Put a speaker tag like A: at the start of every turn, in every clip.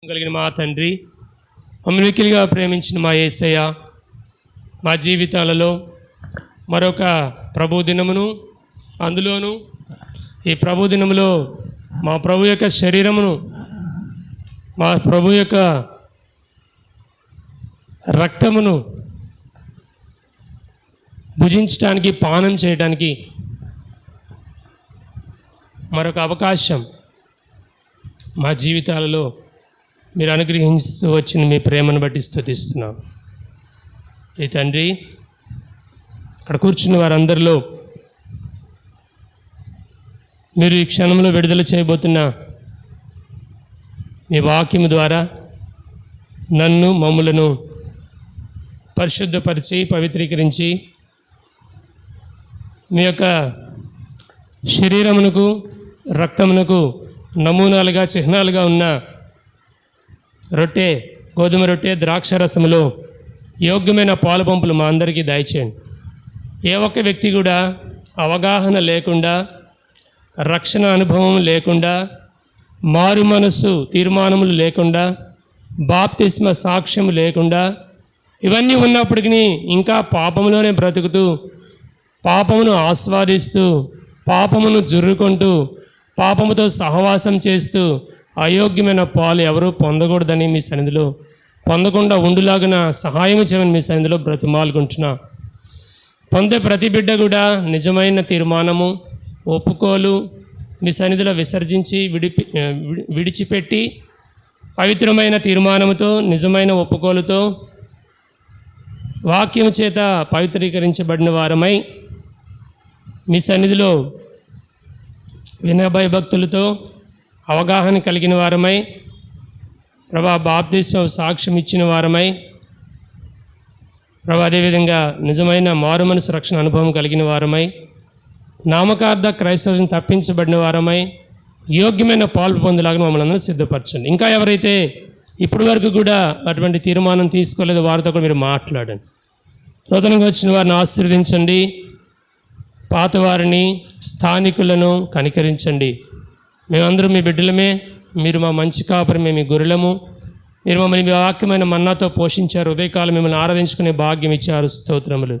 A: కలిగిన మా తండ్రి, అమ్మికిలిగా ప్రేమించిన మా యేసయ్య, మా జీవితాలలో మరొక ప్రభు దినమును, అందులోనూ ఈ ప్రభు దినములో మా ప్రభు యొక్క శరీరమును, మా ప్రభు యొక్క రక్తమును భుజించడానికి, పానం చేయడానికి మరొక అవకాశం మా జీవితాలలో మీరు అనుగ్రహిస్తూ వచ్చిన మీ ప్రేమను బట్టి స్తుతిస్తున్నాం. ఈ తండ్రి, అక్కడ కూర్చున్న వారందరిలో మీరు ఈ క్షణంలో విడుదల చేయబోతున్న మీ వాక్యము ద్వారా నన్ను, మమ్ములను పరిశుద్ధపరిచి, పవిత్రీకరించి మీ యొక్క శరీరమునకు, రక్తమునకు నమూనాలుగా, చిహ్నాలుగా ఉన్న రొట్టె, గోధుమ రొట్టె, ద్రాక్షరసములో యోగ్యమైన పాలు పంపులు మా అందరికీ దయచేయండి. ఏ ఒక్క వ్యక్తి కూడా అవగాహన లేకుండా, రక్షణ అనుభవం లేకుండా, మారు మనస్సు తీర్మానములు లేకుండా, బాప్తిస్మ సాక్ష్యం లేకుండా, ఇవన్నీ ఉన్నప్పటికీ ఇంకా పాపములోనే బ్రతుకుతూ, పాపమును ఆస్వాదిస్తూ, పాపమును జుర్రుకుంటూ, పాపముతో సహవాసం చేస్తూ అయోగ్యమైన పాలు ఎవరూ పొందకూడదని మీ సన్నిధిలో, పొందకుండా ఉండులాగిన సహాయం చేయమని మీ సన్నిధిలో బ్రతిమాలుకుంటున్నా. పొందే ప్రతి బిడ్డ కూడా నిజమైన తీర్మానము, ఒప్పుకోలు మీ సన్నిధిలో విసర్జించి విడిచిపెట్టి పవిత్రమైన తీర్మానముతో, నిజమైన ఒప్పుకోలుతో, వాక్యం చేత పవిత్రీకరించబడిన వారమై మీ సన్నిధిలో వినయభయభక్తులతో అవగాహన కలిగిన వారమై, ప్రభా బాప్తిస్మ సాక్ష్యం ఇచ్చిన వారమై, ప్రభా అదేవిధంగా నిజమైన మారు మనసు రక్షణ అనుభవం కలిగిన వారమై, నామకార్థ క్రైస్తవం తప్పించబడిన వారమై యోగ్యమైన పాలు పొందేలాగా మమ్మల్ని అందరూ సిద్ధపరచండి. ఇంకా ఎవరైతే ఇప్పటి వరకు కూడా అటువంటి తీర్మానం తీసుకోలేదో వారితో కూడా మీరు మాట్లాడండి. నూతనంగా వచ్చిన వారిని ఆశీర్వదించండి, పాతవారిని, స్థానికులను కనికరించండి. మేమందరం మీ బిడ్డలమే, మీరు మా మంచి కాపరి, మేము మీ గొర్రెలము. మీరు మమ్మల్ని మీ వాక్యమైన మన్నాతో పోషించారు, ఉదయకాలం మిమ్మల్ని ఆరాధించుకునే భాగ్యం ఇచ్చారు. స్తోత్రములు.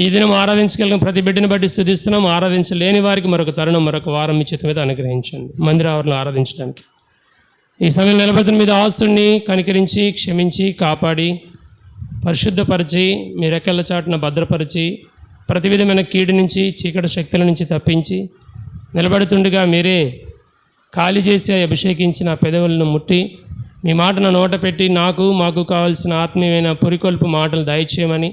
A: ఈ దినం ఆరాధించగలిగిన ప్రతి బిడ్డను బట్టి స్తుతిస్తున్నాం. ఆరాధించలేని వారికి మరొక తరుణం, మరొక వారం మీ చేతి మీద అనుగ్రహించండి మందిరావరణలో ఆరాధించడానికి. ఈ సమయంలో నిలబెట్టిన మీద ఆస్తుని కనికరించి, క్షమించి, కాపాడి, పరిశుద్ధపరిచి, మీ రెక్కల చాటున భద్రపరిచి, ప్రతి విధమైన కీడు నుంచి, చీకటి శక్తుల నుంచి తప్పించి, నిలబడుతుండగా మీరే ఖాళీ చేసి అభిషేకించిన పెదవులను ముట్టి, మీ మాట నా నోట పెట్టి మాకు కావాల్సిన ఆత్మీయమైన పురికొల్పు మాటలు దయచేయమని,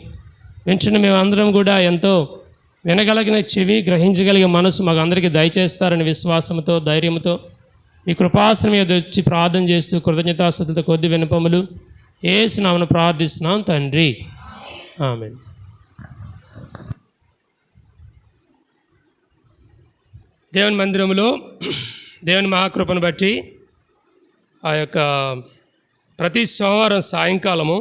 A: వింటున్న మేమందరం కూడా ఎంతో వినగలిగిన చెవి, గ్రహించగలిగే మనసు మాకు అందరికీ దయచేస్తారని విశ్వాసంతో, ధైర్యంతో మీ కృపాసనం మీద వచ్చి ప్రార్థన చేస్తూ కృతజ్ఞతాస్తుతులతో కొద్ది వినపములు యేసు నామమున ప్రార్థిస్తున్నాం తండ్రి, ఆమేన్. దేవుని మందిరంలో దేవుని మహాకృపను బట్టి ఆ యొక్క ప్రతి సోమవారం సాయంకాలము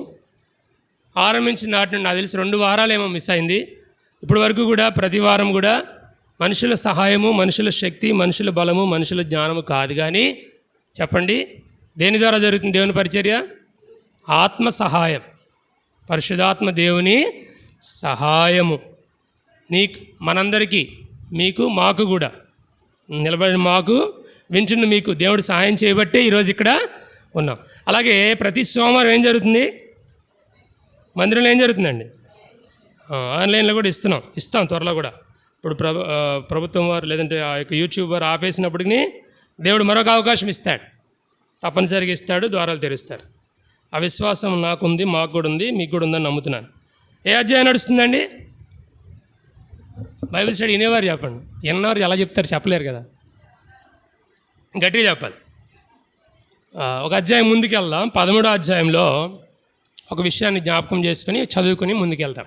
A: ఆరంభించిన నాటి నుండి నాకు తెలిసి 2 వారాలేమో మిస్ అయింది. ఇప్పటి వరకు కూడా ప్రతి వారం కూడా మనుషుల సహాయము, మనుషుల శక్తి, మనుషుల బలము, మనుషుల జ్ఞానము కాదు కానీ, చెప్పండి దేని ద్వారా జరుగుతుంది దేవుని పరిచర్య? ఆత్మ సహాయం, పరిశుద్ధాత్మ దేవుని సహాయము. నీకు, మనందరికీ, మీకు, మాకు కూడా, నిలబడిన మాకు, వింటున్న మీకు దేవుడు సహాయం చేయబట్టే ఈరోజు ఇక్కడ ఉన్నాం. అలాగే ప్రతి సోమవారం ఏం జరుగుతుంది? మందిరంలో ఏం జరుగుతుందండి? ఆన్లైన్లో కూడా ఇస్తాం త్వరలో కూడా. ఇప్పుడు ప్రభుత్వం వారు లేదంటే ఆ యొక్క యూట్యూబ్ వారు ఆపేసినప్పటికీ దేవుడు మరొక అవకాశం ఇస్తాడు, తప్పనిసరిగా ఇస్తాడు, ద్వారాలు తెరుస్తాడు. ఆ విశ్వాసం నాకుంది, మాకు కూడా ఉంది, మీకు కూడా ఉందని నమ్ముతున్నాను. ఏ అధ్యాయం నడుస్తుందండి? బైబిల్ స్టడీ వినేవారు చెప్పండి, విన్నవారు ఎలా చెప్తారు? చెప్పలేరు కదా, గట్టిగా చెప్పాలి. ఒక అధ్యాయం ముందుకు వెళ్దాం. 13వ అధ్యాయంలో ఒక విషయాన్ని జ్ఞాపకం చేసుకుని చదువుకుని ముందుకెళ్తాం.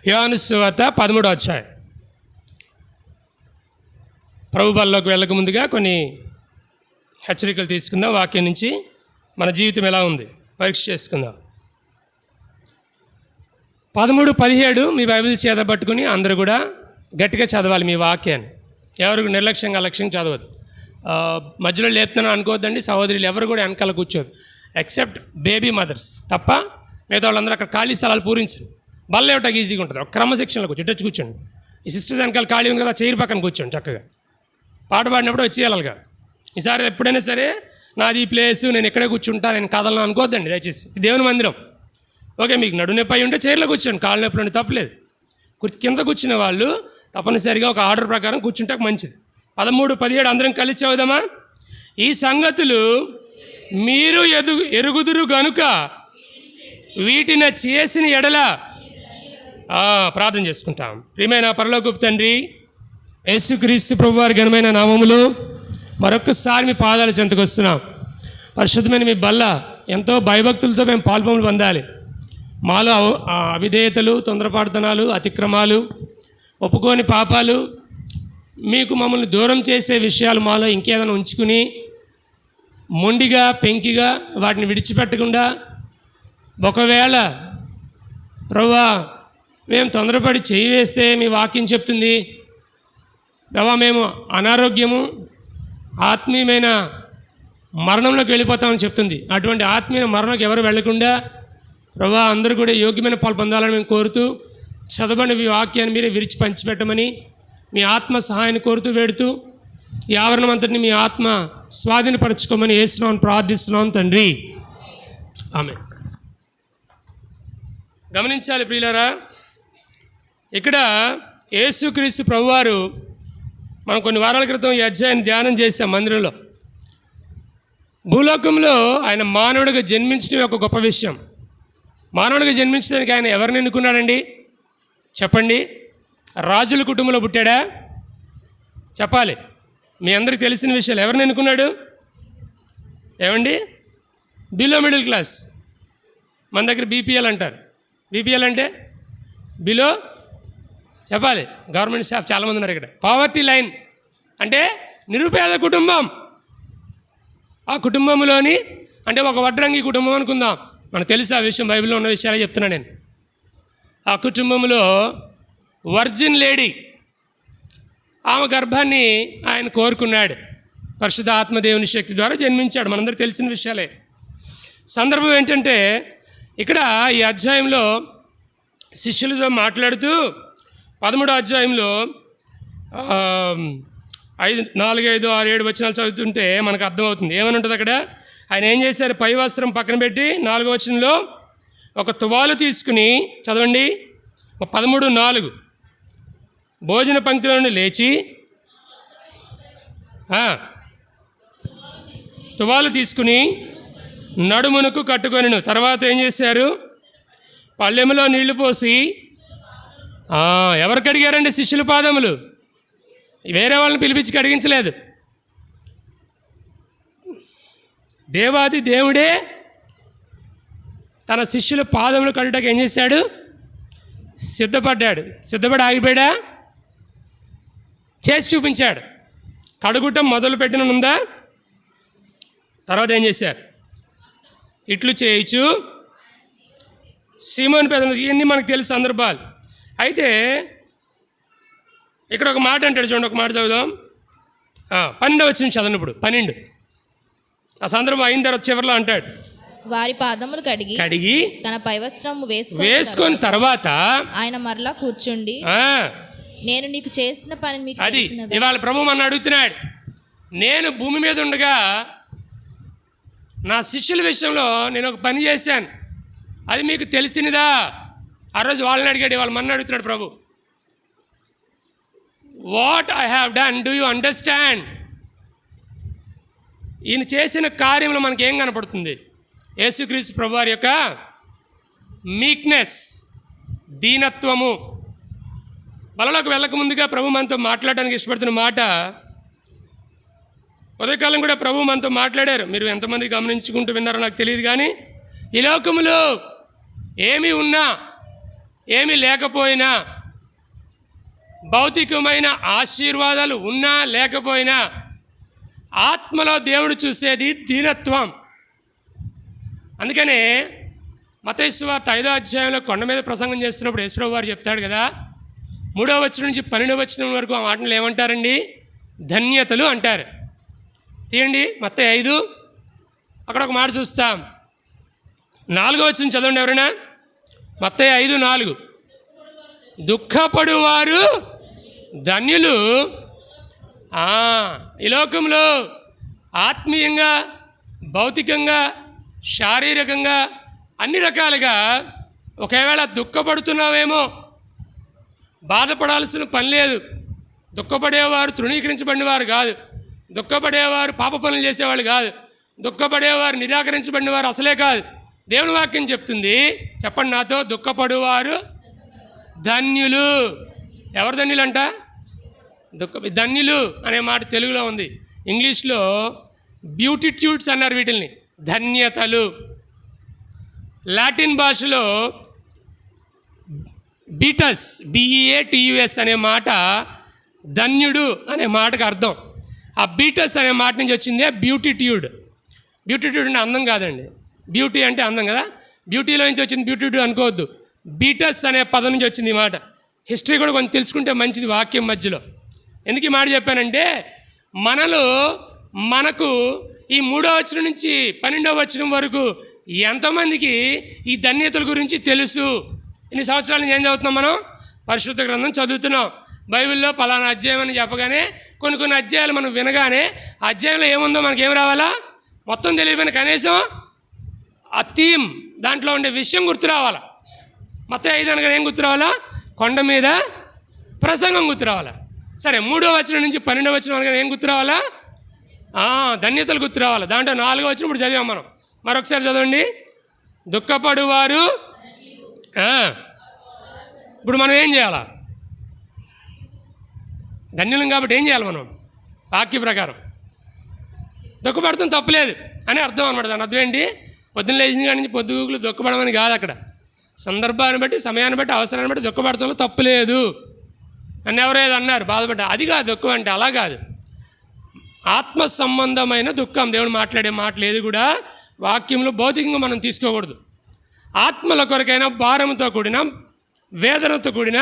A: యోహాను సువార్త 13వ అధ్యాయం. ప్రభు బల్లోకి వెళ్ళక ముందుగా కొన్ని హెచ్చరికలు తీసుకుందాం. వాక్యం నుంచి మన జీవితం ఎలా ఉంది పరీక్ష చేసుకుందాం. 13-17 మీ బైబిల్ చేత పట్టుకుని అందరూ కూడా గట్టిగా చదవాలి మీ వాక్యాన్ని. ఎవరికి నిర్లక్ష్యంగా అలక్ష్యంగా చదవద్దు. మధ్యలో లేపుతున్నాను అనుకోవద్దండి. సహోదరులు ఎవరు కూడా వెనకాల కూర్చోదు, ఎక్సెప్ట్ బేబీ మదర్స్ తప్ప. మిగతా వాళ్ళందరూ అక్కడ ఖాళీ స్థలాలు పూరించండి. బల్ల ఇవ్వటానికి ఈజీగా ఉంటుంది. ఒక క్రమశిక్షణలో కూర్చోండి, కూర్చోండి. ఈ సిస్టర్స్ వెనకాల ఖాళీ ఉంది కదా, చైర్ పక్కన కూర్చోండి చక్కగా. పాట పాడినప్పుడు వచ్చేయాలిగా. ఈసారి ఎప్పుడైనా సరే నాది ఈ ప్లేసు, నేను ఎక్కడే కూర్చుంటా, నేను కదలను అనుకోవద్దండి దయచేసి. దేవుని మందిరం. ఓకే, మీకు నడు నొప్పి అయి ఉంటే చైర్లో కూర్చోండి, కాళ్ళు నొప్పి ఉంటే తప్పలేదు. కింద కూర్చునే వాళ్ళు తప్పనిసరిగా ఒక ఆర్డర్ ప్రకారం కూర్చుంటే మంచిది. 13, 17 అందరం కలిసి చదువుదామా? ఈ సంగతులు మీరు ఎరుగుదురు గనుక వీటిని చేసిన ఎడల ప్రార్థన చేసుకుంటాం. ప్రియమైన పరలోకపు తండ్రి, యేసుక్రీస్తు ప్రభువారి ఘనమైన నామములో మరొక్కసారి మీ పాదాల చెంతకు వస్తున్నాం. పరిశుద్ధమైన మీ బల్ల ఎంతో భయభక్తులతో మేము పాల్పొందులు పొందాలి. మాలో అవిధేయతలు, తొందరపాటుతనాలు, అతిక్రమాలు, ఒప్పుకోని పాపాలు, మీకు మమ్మల్ని దూరం చేసే విషయాలు మాలో ఇంకేదైనా ఉంచుకుని మొండిగా పెంకిగా వాటిని విడిచిపెట్టకుండా, ఒకవేళ ప్రభువా మేము తొందరపడి చేయి వేస్తే మీ వాక్యం చెప్తుంది ప్రభువా మేము అనారోగ్యము, ఆత్మీయమైన మరణంలోకి వెళ్ళిపోతామని చెప్తుంది. అటువంటి ఆత్మీయ మరణంలోకి ఎవరు వెళ్లకుండా ప్రభువా అందరూ కూడా యోగ్యమైన పాలు పొందాలని మేము కోరుతూ, చదవని మీ వాక్యాన్ని మీరే విరిచి పంచిపెట్టమని మీ ఆత్మ సహాయాన్ని కోరుతూ వేడుతూ, ఈ ఆవరణం అంతటిని మీ ఆత్మ స్వాధీనపరచుకోమని యేసునామమున ప్రార్థిస్తున్నాం తండ్రి, ఆమేన్. గమనించాలి ప్రియులారా, ఇక్కడ యేసుక్రీస్తు ప్రభువారు, మనం కొన్ని వారాల క్రితం ఈ అధ్యాయాన్ని ధ్యానం చేశాం మందిరంలో. భూలోకంలో ఆయన మానవుడిగా జన్మించడం ఒక గొప్ప విషయం. మానవుడిగా జన్మించడానికి ఆయన ఎవరిని ఎన్నుకున్నాడండి చెప్పండి? రాజుల కుటుంబంలో పుట్టాడా? చెప్పాలి. మీ అందరికీ తెలిసిన విషయాలు. ఎవరిని ఎన్నుకున్నాడు? ఏమండి? Below middle class. మన దగ్గర బీపీఎల్ అంటారు. బీపీఎల్ అంటే బిలో, చెప్పాలి, గవర్నమెంట్ స్టాఫ్ చాలామంది ఉన్నారు ఇక్కడ. పావర్టీ లైన్ అంటే నిరుపేద కుటుంబం. ఆ కుటుంబంలోని అంటే ఒక వడ్రంగి కుటుంబం అనుకుందాం. మనకు తెలుసు ఆ విషయం, బైబిల్లో ఉన్న విషయాలే చెప్తున్నా నేను. ఆ కుటుంబంలో వర్జిన్ లేడీ, ఆమె గర్భాన్ని ఆయన కోరుకున్నాడు. పరిశుద్ధ ఆత్మదేవుని శక్తి ద్వారా జన్మించాడు. మనందరికీ తెలిసిన విషయాలే. సందర్భం ఏంటంటే, ఇక్కడ ఈ అధ్యాయంలో శిష్యులతో మాట్లాడుతూ 13వ అధ్యాయంలో 4, 5, 6, 7 వచనాలు చదువుతుంటే మనకు అర్థమవుతుంది. ఏమని ఉంటుంది అక్కడ? ఆయన ఏం చేశారు? పై వస్త్రం పక్కన పెట్టి 4వ వచనంలో ఒక తువాలు తీసుకుని, చదవండి, 13:4, భోజన పంక్తిలో నుండి లేచి తువాలు తీసుకుని నడుమునకు కట్టుకొనెను. తర్వాత ఏం చేశారు? పళ్ళెములో నీళ్లు పోసి, ఎవరు కడిగారండి? శిష్యుల పాదములు. వేరే వాళ్ళని పిలిపించి కడిగించలేదు. దేవాది దేవుడే తన శిష్యుల పాదములు కడుటకు ఏం చేశాడు? సిద్ధపడ్డాడు. సిద్ధపడి ఆగిపోయాడా? చేసి చూపించాడు. కడుగుటం మొదలు పెట్టినుందా? తర్వాత ఏం చేశారు? ఇట్లు చేయించు సీమోను పేదలు. ఇవన్నీ మనకు తెలుసు సందర్భాలు. అయితే ఇక్కడ ఒక మాట అంటాడు చూడండి, ఒక మాట చదువుదాం. 12వ వచనం చదవనప్పుడు 12. ఆ సందర్భం అయిన తర్వాత చివరిలో అంటాడు,
B: వారి పాదములు కడిగి తన పైవస్త్రము
A: వేసుకొని తర్వాత
B: ఆయన మరలా కూర్చుండి, నేను నీకు చేసిన పని మీకు తెలిసినదా?
A: ఇవాళ ప్రభు మన అడుగుతున్నాడు, నేను భూమి మీద ఉండగా నా శిష్యుల విషయంలో నేను ఒక పని చేశాను, అది మీకు తెలిసినదా? ఆ రోజు వాళ్ళని అడిగాడు, ఇవాళ మన అడుగుతున్నాడు Prabhu. What I have done, do you understand? ఈయన చేసిన కార్యంలో మనకేం కనపడుతుంది? యేసుక్రీస్తు ప్రభు వారి యొక్క మీక్నెస్, దీనత్వము. బలలోకి వెళ్ళక ముందుగా ప్రభు మనతో మాట్లాడడానికి ఇష్టపడుతున్న మాట, ఉదయకాలం కూడా ప్రభు మనతో మాట్లాడారు. మీరు ఎంతమంది గమనించుకుంటూ విన్నారో నాకు తెలియదు, కానీ ఈ లోకములో ఏమి ఉన్నా ఏమి లేకపోయినా, భౌతికమైన ఆశీర్వాదాలు ఉన్నా లేకపోయినా, ఆత్మలో దేవుడు చూసేది దీనత్వం. అందుకనే మత్తయి సువార్త 5వ అధ్యాయంలో కొండ మీద ప్రసంగం చేస్తున్నప్పుడు యేసుప్రభు వారు చెప్తాడు కదా, 3వ వచనం నుంచి 12వ వచనం వరకు ఆ మాటలు ఏమంటారండి? ధన్యతలు అంటారు. తీయండి మత్తయి 5 అక్కడ ఒక మాట చూస్తాం. 4వ వచనం చదవండి ఎవరైనా. మత్తయి 5:4 దుఃఖపడువారు ధన్యులు. ఈ లోకంలో ఆత్మీయంగా, భౌతికంగా, శారీరకంగా అన్ని రకాలుగా ఒకవేళ దుఃఖపడుతున్నావేమో, బాధపడాల్సిన పని లేదు. దుఃఖపడేవారు తృణీకరించబడిన వారు కాదు, దుఃఖపడేవారు పాప పనులు చేసేవాళ్ళు కాదు, దుఃఖపడేవారు నిరాకరించబడిన వారు అసలే కాదు. దేవుని వాక్యం చెప్తుంది, చెప్పండి నాతో, దుఃఖపడువారు ధన్యులు. ఎవరు ధన్యులు అంట? ధన్యులు అనే మాట తెలుగులో ఉంది, ఇంగ్లీష్లో బ్యూటిట్యూడ్స్ అన్నారు వీటిల్ని, ధన్యతలు. లాటిన్ భాషలో బీటస్, BEATUS అనే మాట ధన్యుడు అనే మాటకు అర్థం. ఆ బీటస్ అనే మాట నుంచి వచ్చిందే బ్యూటిట్యూడ్. బ్యూటిట్యూడ్ అంటే అందం కాదండి, బ్యూటీ అంటే అందం కదా, బ్యూటీలో నుంచి వచ్చింది బ్యూటిట్యూడ్ అనుకోవద్దు. బీటస్ అనే పదం నుంచి వచ్చింది ఈ మాట. హిస్టరీ కూడా కొంచెం తెలుసుకుంటే మంచిది వాక్యం మధ్యలో. ఎందుకు ఈ మాట చెప్పానంటే, మనకు ఈ 3వ వచనం నుంచి 12వ వచనం వరకు ఎంతమందికి ఈ ధన్యతల గురించి తెలుసు? ఇన్ని సంవత్సరాల నుంచి ఏం చదువుతున్నాం మనం? పరిశుద్ధ గ్రంథం చదువుతున్నాం. బైబిల్లో పలానా అధ్యాయం అని చెప్పగానే కొన్ని అధ్యాయాలు మనం వినగానే ఆ అధ్యాయంలో ఏముందో మనకేం రావాలా? మొత్తం తెలియని కనీసం ఆ థీమ్, దాంట్లో ఉండే విషయం గుర్తు రావాలా. మత్తయి 5 అనగా ఏం గుర్తు రావాలా? కొండ మీద ప్రసంగం గుర్తు రావాలా. సరే, 3వ వచనం నుంచి 12వ వచనం అనగా ఏం గుర్తు రావాలా? ధన్యతలు గుర్తు రావాలి. దాంట్లో 4వ వచనం ఇప్పుడు చదివాం మనం. మరొకసారి చదవండి. దుఃఖపడువారు. ఇప్పుడు మనం ఏం చేయాలా? ధన్యులం కాబట్టి ఏం చేయాలి మనం? వాక్య ప్రకారం దుఃఖపడతాం తప్పులేదు అని అర్థం అనమాట. దాని అర్థం ఏంటి? పొద్దున్న లేచిన కాడి నుంచి పొద్దుగుకులు దుఃఖపడమని కాదు. అక్కడ సందర్భాన్ని బట్టి, సమయాన్ని బట్టి, అవసరాన్ని బట్టి దుఃఖపడటంలో తప్పులేదు. నన్ను ఎవరేదో అన్నారు, బాధపడ్డా, అది కాదు దుఃఖం అంటే, అలా కాదు. ఆత్మ సంబంధమైన దుఃఖం. దేవుడు మాట్లాడే మాటలు ఏది కూడా వాక్యంలో భౌతికంగా మనం తీసుకోకూడదు. ఆత్మల కొరకైనా భారంతో కూడిన, వేదనతో కూడిన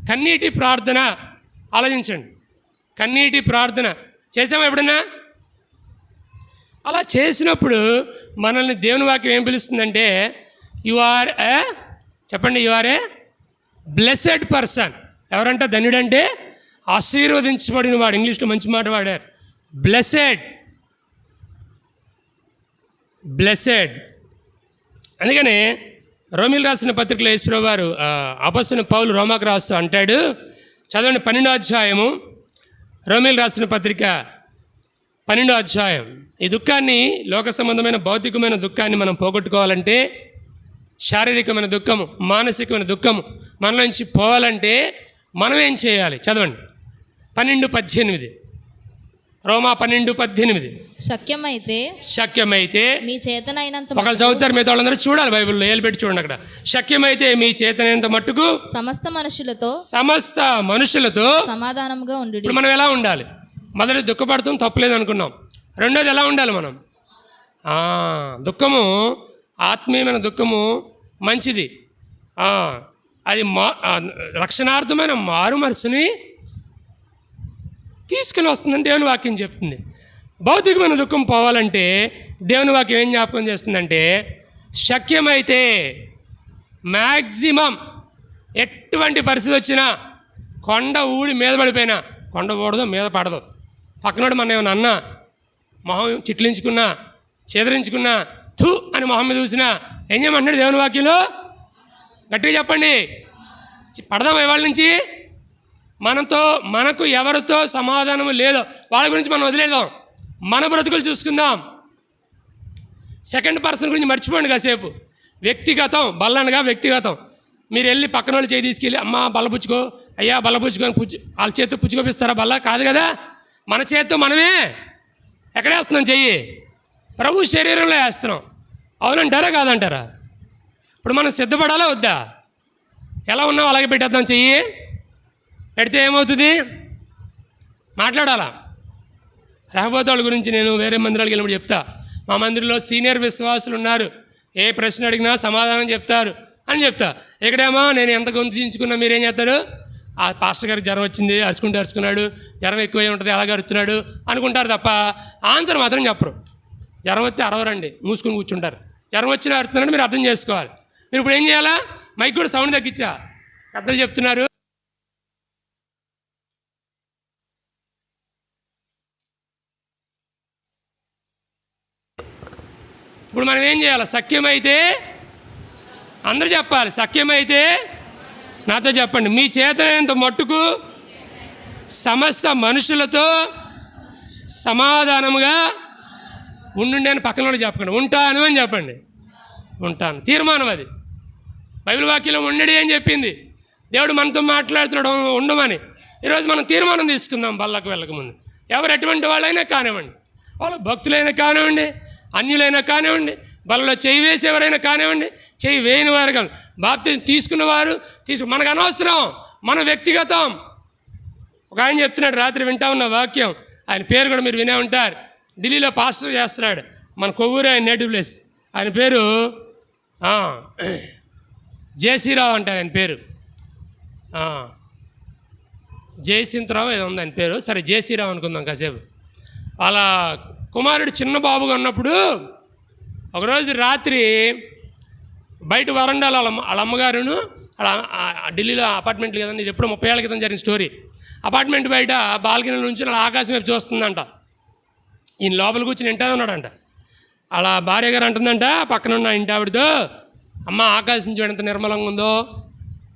A: కన్నీటి ప్రార్థన. ఆలోచించండి, కన్నీటి ప్రార్థన చేసామా ఎప్పుడైనా? అలా చేసినప్పుడు మనల్ని దేవుని వాక్యం ఏం పిలుస్తుందంటే, చెప్పండి, you are a blessed person. ఎవరంట ధన్యుడంటే? ఆశీర్వదించబడిన వాడు. ఇంగ్లీష్లో మంచి మాట వాడారు, బ్లెస్సెడ్. అందుకనే రోమిల్ రాసిన పత్రికలో యేసుప్రభు వారు అపొస్తలుడైన పౌలు రోమాకు రాస్తూ అంటాడు, చదవండి 12వ అధ్యాయము, రోమిల్ రాసిన పత్రిక 12వ అధ్యాయం. ఈ దుఃఖాన్ని, లోక సంబంధమైన భౌతికమైన దుఃఖాన్ని మనం పోగొట్టుకోవాలంటే, శారీరకమైన దుఃఖము, మానసికమైన దుఃఖము మన నుంచి పోవాలంటే మనం ఏం చేయాలి? చదవండి 12:18, రోమా 12:18. శక్యమైతే
B: మీ చేతనైనంత,
A: ఒకళ్ళు చదువుతారు, మిగతా వాళ్ళందరూ చూడాలి, బైబిల్లో ఏలు పెట్టి చూడండి. అక్కడ శక్యమైతే మీ చేతనైనంత మట్టుకు
B: సమస్త మనుషులతో
A: సమాధానంగా ఉండు. ఇప్పుడు మనం ఎలా ఉండాలి? మొదటి దుఃఖపడతాం, తప్పులేదు అనుకున్నాం. రెండోది ఎలా ఉండాలి మనం? దుఃఖము, ఆత్మీయమైన దుఃఖము మంచిది. అది రక్షణార్థమైన మారు మనసుని తీసుకుని వస్తుందని దేవుని వాక్యం చెప్తుంది. భౌతికమైన దుఃఖం పోవాలంటే దేవుని వాక్యం ఏం జ్ఞాపకం చేస్తుందంటే, శక్యమైతే మ్యాక్సిమం ఎటువంటి పరిస్థితి వచ్చినా, కొండ ఊడి మీద పడిపోయినా, కొండ ఊడదు మీద పడదు, పక్కనోడు మన ఏమన్నా అన్నా, మొహం చిట్లించుకున్నా, చేదరించుకున్నా, థూ అని మొహం మీద చూసినా ఏం చేయమంటున్నాడు దేవుని వాక్యంలో? గట్టిగా చెప్పండి, పడదాం ఇవాళ నుంచి. మనకు ఎవరితో సమాధానం లేదో వాళ్ళ గురించి మనం వదిలేద్దాం, మన బ్రతుకులు చూసుకుందాం. సెకండ్ పర్సన్ గురించి మర్చిపోండి కాసేపు. వ్యక్తిగతం, బల్లనగా వ్యక్తిగతం. మీరు వెళ్ళి పక్కన వాళ్ళు చేయి తీసుకెళ్ళి, అమ్మ బల్ల పుచ్చుకో, అయ్యా బల్ల పుచ్చుకొని వాళ్ళ చేతితో పుచ్చుకోపిస్తారా? బల్ల కాదు కదా, మన చేతితో మనమే ఎక్కడ వేస్తున్నాం చెయ్యి? ప్రభు శరీరంలో వేస్తున్నాం. అవునంటారా కాదంటారా? ఇప్పుడు మనం సిద్ధపడాలా వద్దా? ఎలా ఉన్నావు అలాగే పెట్టేద్దాం చెయ్యి. పెడితే ఏమవుతుంది? మాట్లాడాలా? రాబోతే వాళ్ళ గురించి నేను వేరే మందిరాలకు వెళ్ళినప్పుడు చెప్తా. మా మందిరంలో సీనియర్ విశ్వాసులు ఉన్నారు, ఏ ప్రశ్న అడిగినా సమాధానం చెప్తారు అని చెప్తా. ఇక్కడేమో నేను ఎంత గొంతు చించుకున్నా మీరేం చేస్తారు? ఆ పాస్టర్ గారికి జ్వరం వచ్చింది, అరుచుకున్నాడు, జ్వరం ఎక్కువై ఉంటుంది, ఎలాగ అరుస్తున్నాడు అనుకుంటారు తప్ప ఆన్సర్ మాత్రం చెప్పరు. జ్వరం వస్తే అరవరండి, మూసుకుని కూర్చుంటారు. జ్వరం వచ్చినా అరుతున్నాడు, మీరు అర్థం చేసుకోవాలి. మీరు ఇప్పుడు ఏం చేయాలా? మైక్ కూడా సౌండ్ తగ్గించా, పెద్దలు చెప్తున్నారు. ఇప్పుడు మనం ఏం చేయాలి? సఖ్యమైతే అందరూ చెప్పాలి. సఖ్యమైతే నాతో చెప్పండి. మీ చేతనంత మట్టుకు సమస్త మనుషులతో సమాధానముగా ఉండుండి అని పక్కన చెప్పండి. ఉంటాను అని చెప్పండి. ఉంటాను, తీర్మానం అది. బైబిల్ వాక్యంలో ఉండడి అని చెప్పింది. దేవుడు మనతో మాట్లాడుతున్నాడు ఉండమని. ఈరోజు మనం తీర్మానం తీసుకుందాం. బల్లకు వెళ్ళకముందు ఎవరు ఎటువంటి వాళ్ళైనా కానివ్వండి, వాళ్ళ భక్తులైనా కానివ్వండి, అన్యులైనా కానివ్వండి, బలలో చేయి వేసి ఎవరైనా కానివ్వండి, చేయి వేయని వారు కానీ, బాప్తిజం తీసుకున్నవారు మనకు అనవసరం, మన వ్యక్తిగతం. ఒక ఆయన చెప్తున్నాడు, రాత్రి వింటా ఉన్న వాక్యం, ఆయన పేరు కూడా మీరు వినే ఉంటారు. ఢిల్లీలో పాస్టర్ చేస్తున్నాడు, మన కొవ్వూరు ఆయన నేటివ్ ప్లేస్. ఆయన పేరు జయశ్రీరావు అంటారు. ఆయన పేరు జయసింతరావు ఏదో ఉంది ఆయన పేరు. సరే జయశ్రీరావు అనుకుందాం కాసేపు. వాళ్ళ కుమారుడు చిన్న బాబుగా ఉన్నప్పుడు ఒకరోజు రాత్రి బయట వరండాలో వాళ్ళ అమ్మగారును ఢిల్లీలో అపార్ట్మెంట్లు కదండి, ఇది ఎప్పుడు 30 ఏళ్ళ క్రితం జరిగిన స్టోరీ. అపార్ట్మెంట్ బయట బాల్కనీ నుంచి అలా ఆకాశం వైపు చూస్తుందంట. ఈయన లోపల కూర్చుని వింటూనే ఉన్నాడంట. అలా భార్య గారు అంటుందంట పక్కన ఉన్న ఇంటి ఆవిడతో, అమ్మ ఆకాశం చూడు ఎంత నిర్మలంగా ఉందో,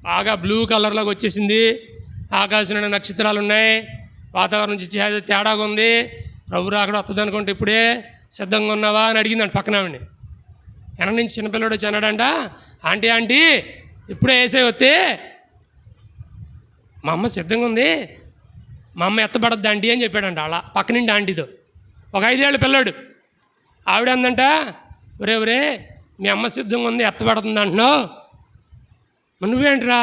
A: బాగా బ్లూ కలర్లోకి వచ్చేసింది, ఆకాశంలో నక్షత్రాలు ఉన్నాయి, వాతావరణం తేడాగా ఉంది, ప్రభు రాకడ వస్తుంది అనుకుంటే ఇప్పుడే సిద్ధంగా ఉన్నావా అని అడిగిందంట పక్కన ఆవిడని. వెనక నుంచి చిన్నపిల్లడు వచ్చి అన్నాడంట, ఆంటీ ఇప్పుడే వేసే వస్తే మా అమ్మ సిద్ధంగా ఉంది, మా అమ్మ ఎత్తబడద్దు ఆంటీ అని చెప్పాడంట. అలా పక్కనింటి ఆంటీతో. ఒక 5 ఏళ్ళ పిల్లాడు. ఆవిడ అందంట, ఒరే మీ అమ్మ సిద్ధంగా ఉంది, ఎత్తబడుతుంది అంటున్నావు, నువ్వేంట్రా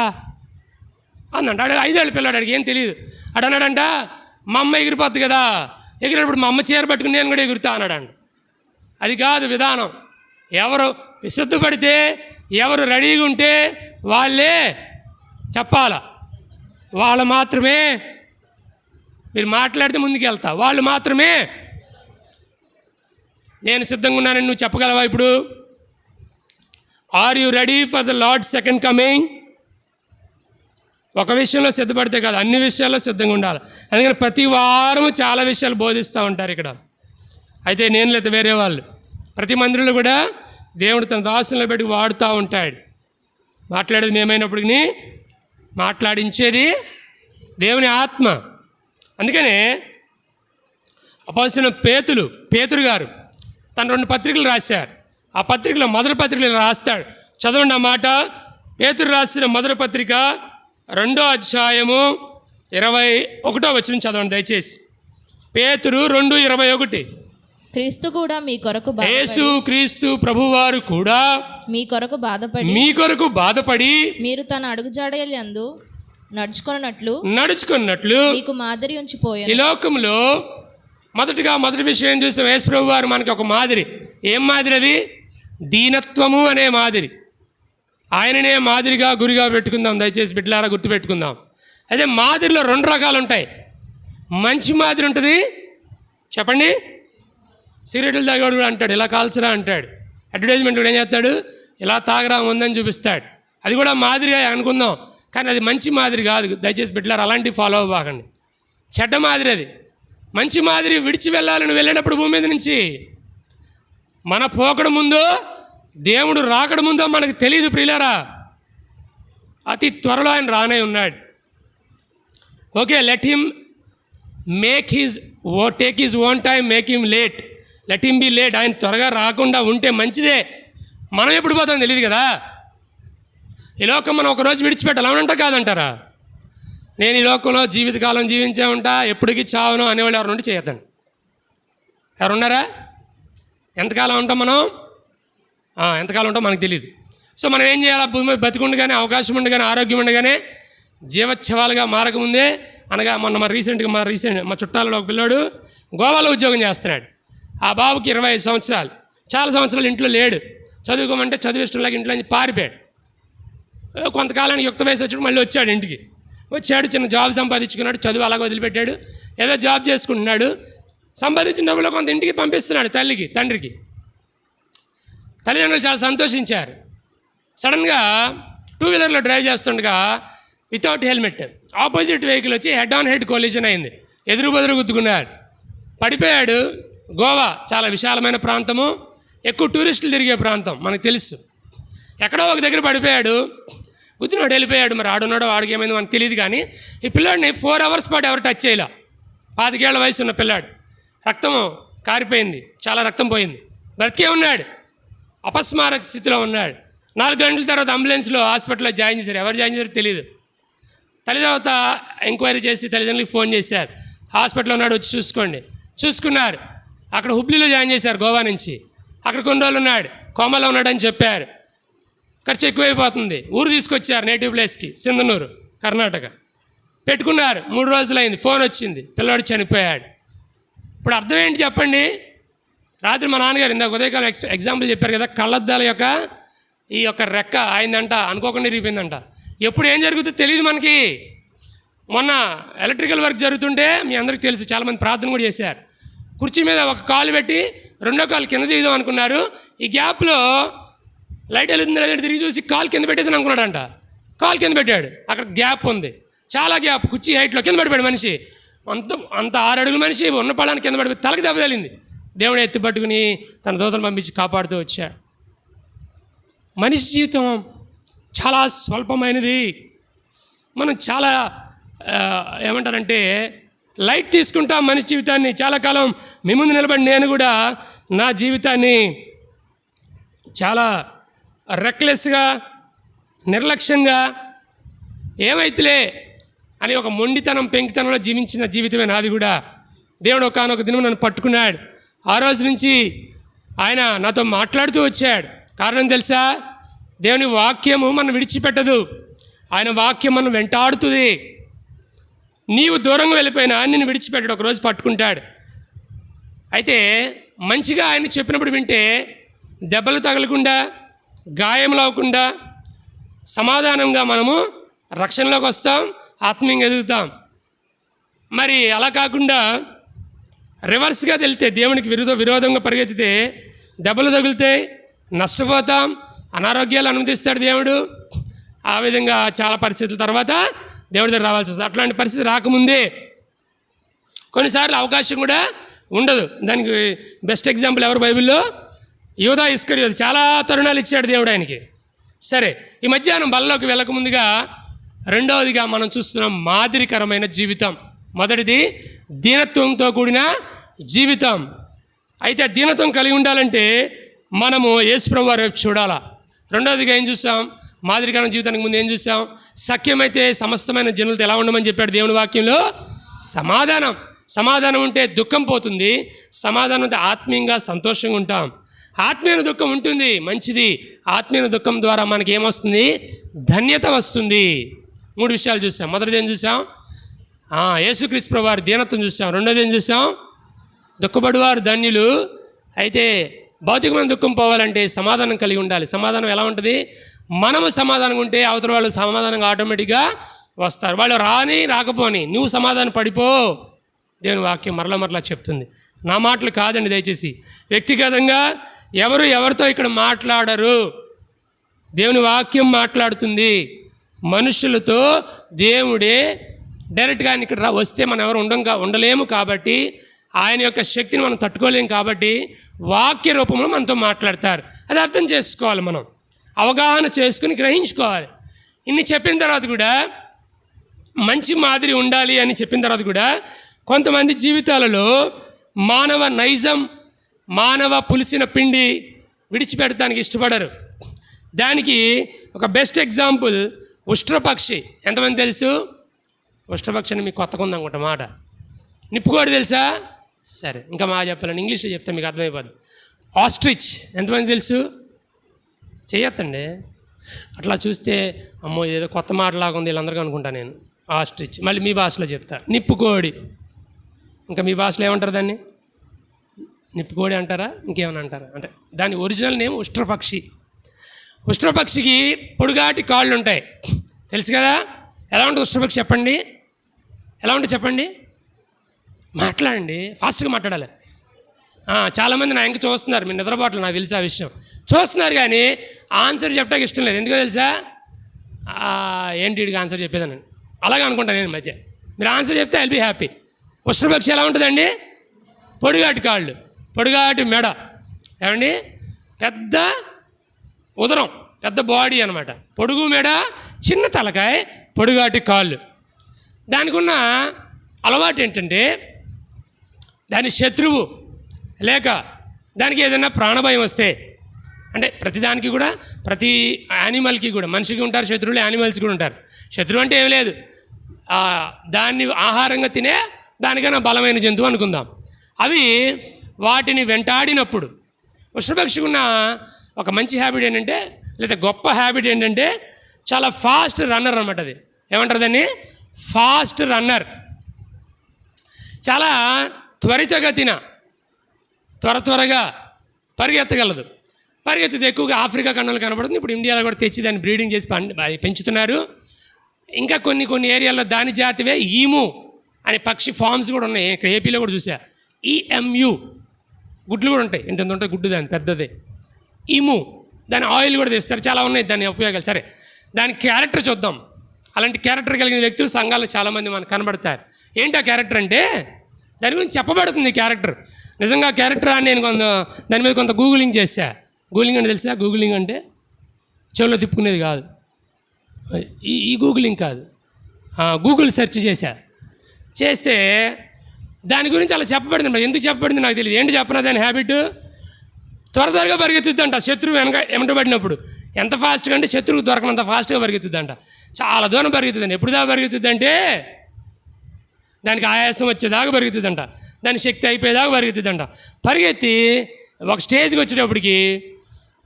A: అందంట. 5 ఏళ్ళ పిల్లాడు, అడిగి ఏం తెలియదు. అన్నాడంట, మా అమ్మ ఎగిరిపోద్ది కదా, ఎగిరినప్పుడు మా అమ్మ చీర పట్టుకుని నేను కూడా ఎగురుతా అన్నాడంట. అది కాదు విధానం. ఎవరు విశుద్ధపడితే, ఎవరు రెడీగా ఉంటే వాళ్ళే చెప్పాల. వాళ్ళు మాత్రమే మీరు మాట్లాడితే ముందుకు వెళ్తా, వాళ్ళు మాత్రమే నేను సిద్ధంగా ఉన్నానని నువ్వు చెప్పగలవా? ఇప్పుడు are you ready for the Lord second coming? ఒక విషయంలో సిద్ధపడితే కాదు, అన్ని విషయాల్లో సిద్ధంగా ఉండాలి. అందుకని ప్రతి వారం చాలా విషయాలు బోధిస్తూ ఉంటారు ఇక్కడ. అయితే నేను లేదా వేరే వాళ్ళు ప్రతి మందిరంలో కూడా దేవుడు తన దాసులను పెట్టి వాడుతూ ఉంటాడు. మాట్లాడేది మేమైనప్పటికీ మాట్లాడించేది దేవుని ఆత్మ. అందుకనే అపోస్తలుడైన పేతురు గారు తను 2 పత్రికలు రాశారు. ఆ పత్రికలో మొదటి పత్రికలు రాస్తాడు. చదవండి ఆ మాట. పేతురు రాసిన మొదటి పత్రిక 2వ అధ్యాయము 21వ వచనం చదవండి దయచేసి. పేతురు 2:21.
B: క్రీస్తు కూడా మీ కొరకు
A: యేసు క్రీస్తు ప్రభువారు కూడా
B: మీ కొరకు బాధపడి
A: మీరు
B: తన అడుగుజాడలందు నడుచుకున్నట్లు మీకు మాదిరి ఉంచిపోయారు.
A: ఈ లోకంలో మొదటి విషయం చూసాం. యేసు ప్రభువారు మనకి ఒక మాదిరి. ఏం మాదిరి అది? దీనత్వము అనే మాదిరి. ఆయననే మాదిరిగా గురిగా పెట్టుకుందాం దయచేసి బిడ్డలారా, గుర్తుపెట్టుకుందాం. అయితే మాదిరిలో 2 రకాలు ఉంటాయి. మంచి మాదిరి ఉంటుంది, చెప్పండి. సిగరెట్లు తాగేవాడు కూడా అంటాడు ఇలా కాల్చరా అంటాడు. అడ్వర్టైజ్మెంట్ కూడా ఏం చేస్తాడు, ఇలా తాగరా ఉందని చూపిస్తాడు. అది కూడా మాదిరి అనుకుందాం, కానీ అది మంచి మాదిరి కాదు. దయచేసి బిడ్డలారా అలాంటివి ఫాలో అవ్వకండి. చెడ్డ మాదిరి అది. మంచి మాదిరి విడిచి వెళ్ళాలని వెళ్ళేటప్పుడు భూమి మీద నుంచి మన పోకడ ముందో దేవుడు రాకడ ముందో మనకు తెలియదు ప్రియులారా. అతి త్వరలో ఆయన రానే ఉన్నాడు. Okay, let him take his own time, make him late, let him be late. ఆయన త్వరగా రాకుండా ఉంటే మంచిదే. మనం ఎప్పుడు పోతాం తెలియదు కదా. ఈ లోకం మనం ఒకరోజు విడిచిపెట్టాలి, అవునంట కాదంటారా? నేను ఈ లోకంలో జీవితకాలం జీవించే ఉంటా, ఎప్పటికీ చావను అనేవాళ్ళు ఎవరు నుండి చేయొద్దండి. ఎవరున్నారా? ఎంతకాలం ఉంటాం మనం? ఎంతకాలం ఉంటాం మనకు తెలియదు. సో మనం ఏం చేయాలి? భూమి బతికుండగానే, అవకాశం ఉండగానే, ఆరోగ్యం ఉండగానే, జీవోత్సవాలుగా మారకముందే, అనగా మొన్న రీసెంట్గా మా చుట్టాలలో ఒక పిల్లాడు గోవాలో ఉద్యోగం చేస్తున్నాడు. ఆ బాబుకి 25 సంవత్సరాలు. చాలా సంవత్సరాలు ఇంట్లో లేడు. చదువుకోమంటే చదివిష్టంలాగా ఇంట్లో నుంచి పారిపోయాడు. కొంతకాలానికి యుక్త వయసు వచ్చి మళ్ళీ వచ్చాడు ఇంటికి. వచ్చాడు, చిన్న జాబ్ సంపాదించుకున్నాడు, చదువు అలాగ వదిలిపెట్టాడు, ఏదో జాబ్ చేసుకుంటున్నాడు, సంపాదించిన డబ్బులో కొంత ఇంటికి పంపిస్తున్నాడు తల్లికి తండ్రికి. తల్లిదండ్రులు చాలా సంతోషించారు. సడన్గా 2 వీలర్లో డ్రైవ్ చేస్తుండగా వితౌట్ హెల్మెట్ ఆపోజిట్ వెహికల్ వచ్చి హెడ్ ఆన్ హెడ్ కొలిజన్ అయింది. ఎదురు బదురు గుద్దుకున్నాడు, పడిపోయాడు. గోవా చాలా విశాలమైన ప్రాంతము, ఎక్కువ టూరిస్టులు తిరిగే ప్రాంతం మనకు తెలుసు. ఎక్కడో ఒక దగ్గర పడిపోయాడు, గుద్దినోడు వెళ్ళిపోయాడు. మరి ఆడున్నాడో వాడికి ఏమైందో మనకు తెలియదు. కానీ ఈ పిల్లాడిని 4 అవర్స్ పాటు ఎవరు టచ్ చేయలే. 25 ఏళ్ల వయసు ఉన్న పిల్లాడు, రక్తం కారిపోయింది, చాలా రక్తం పోయింది, బ్రతికే ఉన్నాడు, అపస్మారక స్థితిలో ఉన్నాడు. 4 గంటల తర్వాత అంబులెన్స్లో హాస్పిటల్లో జాయిన్ చేశారు. ఎవరు జాయిన్ చేశారో తెలియదు. తర్వాత ఎంక్వైరీ చేసి తల్లిదండ్రులకు ఫోన్ చేశారు, హాస్పిటల్లో ఉన్నాడు, వచ్చి చూసుకోండి. చూసుకున్నారు. అక్కడ హుబ్లీలో జాయిన్ చేశారు, గోవా నుంచి. అక్కడ కొన్ని రోజులు ఉన్నాడు, కోమలో ఉన్నాడని చెప్పారు. ఖర్చు ఎక్కువైపోతుంది, ఊరు తీసుకొచ్చారు, నేటివ్ ప్లేస్కి, సింధనూరు, కర్ణాటక. పెట్టుకున్నారు. 3 రోజులైంది, ఫోన్ వచ్చింది, పిల్లవాడు చనిపోయాడు. ఇప్పుడు అర్థం ఏంటి చెప్పండి? రాత్రి మా నాన్నగారు ఇందాక ఉదయకాలం ఎగ్జాంపుల్ చెప్పారు కదా, కళ్ళద్దాల యొక్క ఈ యొక్క రెక్క అయిందంట, అనుకోకుండా ఇరిగిపోయిందంట. ఎప్పుడు ఏం జరుగుతుందో తెలియదు మనకి. మొన్న ఎలక్ట్రికల్ వర్క్ జరుగుతుంటే మీ అందరికీ తెలుసు, చాలామంది ప్రార్థన కూడా చేశారు. కుర్చీ మీద ఒక కాలు పెట్టి రెండో కాలు కింద దిగుదాం అనుకున్నారు. ఈ గ్యాప్లో లైట్ వెళ్తుంది, లైట్ తిరిగి చూసి కాలు కింద పెట్టేసి అనుకున్నాడంట. కాలు కింద పెట్టాడు, అక్కడ గ్యాప్ ఉంది, చాలా గ్యాప్, కుర్చీ హైట్లో కింద పడిపోయాడు మనిషి. అంత 6 అడుగుల మనిషి ఉన్న పళ్ళాన్ని కింద పడిపోయి తలకి దెబ్బ తగిలింది. దేవుడు ఎత్తి పట్టుకుని తన దూతలు పంపించి కాపాడుతూ వచ్చాడు. మనిషి జీవితం చాలా స్వల్పమైనది. మనం చాలా ఏమంటారంటే లైట్ తీసుకుంటాం మనిషి జీవితాన్ని. చాలా కాలం మీ ముందు నిలబడి నేను కూడా నా జీవితాన్ని చాలా రెక్లెస్గా, నిర్లక్ష్యంగా, ఏమైతులే అని ఒక మొండితనం, పెంకితనంలో జీవించిన జీవితమే నాది కూడా. దేవుడు ఒకానొక దినం నన్ను పట్టుకున్నాడు. ఆ రోజు నుంచి ఆయన నాతో మాట్లాడుతూ వచ్చాడు. కారణం తెలుసా? దేవుని వాక్యము మనం విడిచిపెట్టదు, ఆయన వాక్యం మనం వెంటాడుతుంది. నీవు దూరంగా వెళ్ళిపోయినా నిన్ను విడిచిపెట్టాడు, ఒకరోజు పట్టుకుంటాడు. అయితే మంచిగా ఆయన చెప్పినప్పుడు వింటే దెబ్బలు తగలకుండా, గాయములు అవ్వకుండా, సమాధానంగా మనము రక్షణలోకి వస్తాం, ఆత్మీయంగా ఎదుగుతాం. మరి అలా కాకుండా రివర్స్గా వెళ్తే, దేవునికి విరోధంగా పరిగెత్తితే దెబ్బలు తగులుతాయి, నష్టపోతాం, అనారోగ్యాలు అనుమతిస్తాడు దేవుడు. ఆ విధంగా చాలా పరిస్థితుల తర్వాత దేవుడి దగ్గర రావాల్సి వస్తుంది. అట్లాంటి పరిస్థితి రాకముందే కొన్నిసార్లు అవకాశం కూడా ఉండదు. దానికి బెస్ట్ ఎగ్జాంపుల్ ఎవరు బైబిల్లో? యూదా ఇస్కరియోతు. చాలా తరుణాలు ఇచ్చాడు దేవుడు ఆయనకి. సరే, ఈ మధ్యాహ్నం బల్లలోకి వెళ్ళకముందుగా రెండవదిగా మనం చూస్తున్నాం మాదిరికరమైన జీవితం. మొదటిది దీనత్వంతో కూడిన జీవితం. అయితే దీనత్వం కలిగి ఉండాలంటే మనము యేసుప్రభువు వారి వైపు చూడాలా. రెండవదిగా ఏం చూసాం? మాదిరికరమైన జీవితానికి ముందు ఏం చూసాం? సఖ్యమైతే సమస్తమైన జనులతో ఎలా ఉండమని చెప్పాడు దేవుని వాక్యంలో? సమాధానం. సమాధానం ఉంటే దుఃఖం పోతుంది, సమాధానం ఉంటే ఆత్మీయంగా సంతోషంగా ఉంటాం. ఆత్మీయ దుఃఖం ఉంటుంది, మంచిది. ఆత్మీయ దుఃఖం ద్వారా మనకి ఏమొస్తుంది? ధన్యత వస్తుంది. 3 విషయాలు చూసాం. మొదటిది ఏం చూసాం? యేసుక్రీస్తు ప్రభువు వారి దీనత్వం చూసాం. రెండోది ఏం చూసాం? దుఃఖపడువారు ధన్యులు. అయితే భౌతికమైన దుఃఖం పోవాలంటే సమాధానం కలిగి ఉండాలి. సమాధానం ఎలా ఉంటుంది? మనము సమాధానంగా ఉంటే అవతల వాళ్ళు సమాధానంగా ఆటోమేటిక్గా వస్తారు. వాళ్ళు రాకపోని నువ్వు సమాధానం పడిపో. దేవుని వాక్యం మరలా చెప్తుంది. నా మాటలు కాదండి, దయచేసి వ్యక్తిగతంగా ఎవరితో ఇక్కడ మాట్లాడరు. దేవుని వాక్యం మాట్లాడుతుంది. మనుషులతో దేవుడే డైరెక్ట్గా ఇక్కడ వస్తే మనం ఎవరు ఉండలేము. కాబట్టి ఆయన యొక్క శక్తిని మనం తట్టుకోలేము. కాబట్టి వాక్య రూపంలో మనతో మాట్లాడతారు. అది అర్థం చేసుకోవాలి, మనం అవగాహన చేసుకుని గ్రహించుకోవాలి. ఇన్ని చెప్పిన తర్వాత కూడా, మంచి మాదిరి ఉండాలి అని చెప్పిన తర్వాత కూడా, కొంతమంది జీవితాలలో మానవ నైజం, మానవ పులిసిన పిండి విడిచిపెట్టడానికి ఇష్టపడరు. దానికి ఒక బెస్ట్ ఎగ్జాంపుల్ ఉష్ట్రపక్షి. ఎంతమంది తెలుసు? ఉష్ట్రపక్షి అని మీకు కొత్తగా ఉందనుకుంటా మాట. నిప్పుకోడి తెలుసా? సరే, ఇంకా మా చెప్పాలని ఇంగ్లీష్లో చెప్తే మీకు అర్థమైపోద్ది. ఆస్ట్రిచ్ ఎంతమంది తెలుసు? చేయొద్దండి. అట్లా చూస్తే అమ్మో ఏదో కొత్త మాటలాగా ఉంది వీళ్ళందరికీ అనుకుంటా నేను. ఆస్ట్రిచ్. మళ్ళీ మీ భాషలో చెప్తా, నిప్పుకోడి. ఇంకా మీ భాషలో ఏమంటారు దాన్ని? నిప్పుకోడి అంటారా, ఇంకేమైనా అంటారా? అంటే దాని ఒరిజినల్ నేమ్ ఉష్ట్రపక్షి. ఉష్ట్రపక్షికి పొడుగాటి కాళ్ళు ఉంటాయి, తెలుసు కదా? ఎలా ఉంటుంది ఉష్ట్రపక్షి చెప్పండి, ఎలా ఉంటుంది చెప్పండి, మాట్లాడండి, ఫాస్ట్గా మాట్లాడాలి. చాలామంది నా ఇంక చూస్తున్నారు, మీరు నిద్రపోవట్లేదు, నాకు తెలిసి ఆ విషయం చూస్తున్నారు, కానీ ఆన్సర్ చెప్పడానికి ఇష్టం లేదు. ఎందుకో తెలుసా, ఏంటి వీడికి ఆన్సర్ చెప్పేదాన్ని అలాగే అనుకుంటాను నేను మధ్య. మీరు ఆన్సర్ చెప్తే ఐల్ బీ హ్యాపీ. ఉష్ట్రపక్షి ఎలా ఉంటుందండి, పొడిగాటి కాళ్ళు, పొడిగాటి మెడ, ఏమండి పెద్ద ఉదరం, పెద్ద బాడీ అనమాట, పొడుగు మెడ, చిన్న తలకాయ, పొడిగాటి కాళ్ళు. దానికి ఉన్న అలవాటు ఏంటంటే దాని శత్రువు లేక దానికి ఏదైనా ప్రాణభయం వస్తే, అంటే ప్రతిదానికి కూడా, ప్రతి యానిమల్కి కూడా, మనిషికి ఉంటారు శత్రువులు, యానిమల్స్కి కూడా ఉంటారు. శత్రువు అంటే ఏం లేదు, దాన్ని ఆహారంగా తినే దానికన్నా బలమైన జంతువు అనుకుందాం. అవి వాటిని వెంటాడినప్పుడు ఉష్ట్రపక్షికి ఉన్న ఒక మంచి హ్యాబిట్ ఏంటంటే, లేదా గొప్ప హ్యాబిట్ ఏంటంటే చాలా ఫాస్ట్ రన్నర్ అనమాట. అది ఏమంటారు దాన్ని, ఫాస్ట్ రన్నర్. చాలా త్వరితగతిన త్వరగా పరిగెత్తగలదు. పరిగెత్తితే ఎక్కువగా ఆఫ్రికా ఖండంలో కనబడుతుంది. ఇప్పుడు ఇండియాలో కూడా తెచ్చి దాన్ని బ్రీడింగ్ చేసి పెంచుతున్నారు. ఇంకా కొన్ని ఏరియాల్లో దాని జాతివే ఈము అనే పక్షి ఫామ్స్ కూడా ఉన్నాయి. ఇక్కడ ఏపీలో కూడా చూసా, EMU గుడ్లు కూడా ఉంటాయి, ఇంత ఉంటుంది గుడ్డు, దాని పెద్దదే ఈము. దాని ఆయిల్ కూడా తెస్తారు, చాలా ఉన్నాయి దాని ఉపయోగాలు. సరే, దాని క్యారెక్టర్ చూద్దాం. అలాంటి క్యారెక్టర్ కలిగిన వ్యక్తులు సంఘాల్లో చాలామంది మనకు కనబడతారు. ఏంటి ఆ క్యారెక్టర్ అంటే, దాని గురించి చెప్పబడుతుంది క్యారెక్టర్. నిజంగా క్యారెక్టర్ అని నేను దాని మీద కొంత గూగులింగ్ చేశా. గూగులింగ్ అంటే తెలుసా, గూగులింగ్ అంటే చెవులో తిప్పుకునేది కాదు, ఈ గూగులింగ్ కాదు, గూగుల్ సెర్చ్ చేస్తే దాని గురించి అలా చెప్పబడింది. ఎందుకు చెప్పబడింది నాకు తెలియదు. ఏంటి చెప్పనా, దాని హ్యాబిట్ త్వరగా పరిగెత్తుద్దంట. శత్రువు వెంటబడినప్పుడు ఎంత ఫాస్ట్గా అంటే శత్రువు దొరకనంత ఫాస్ట్గా పరిగెత్తుద్దంట. చాలా దూరం పరిగెత్తుద్దండి. ఎప్పుడు దాకా పరిగెత్తుద్దంటే దానికి ఆయాసం వచ్చేదాకా పరిగెత్తుద్దంట, దాని శక్తి అయిపోయేదాకా పరిగెత్తుద్దంట. పరిగెత్తి ఒక స్టేజ్కి వచ్చేటప్పటికి,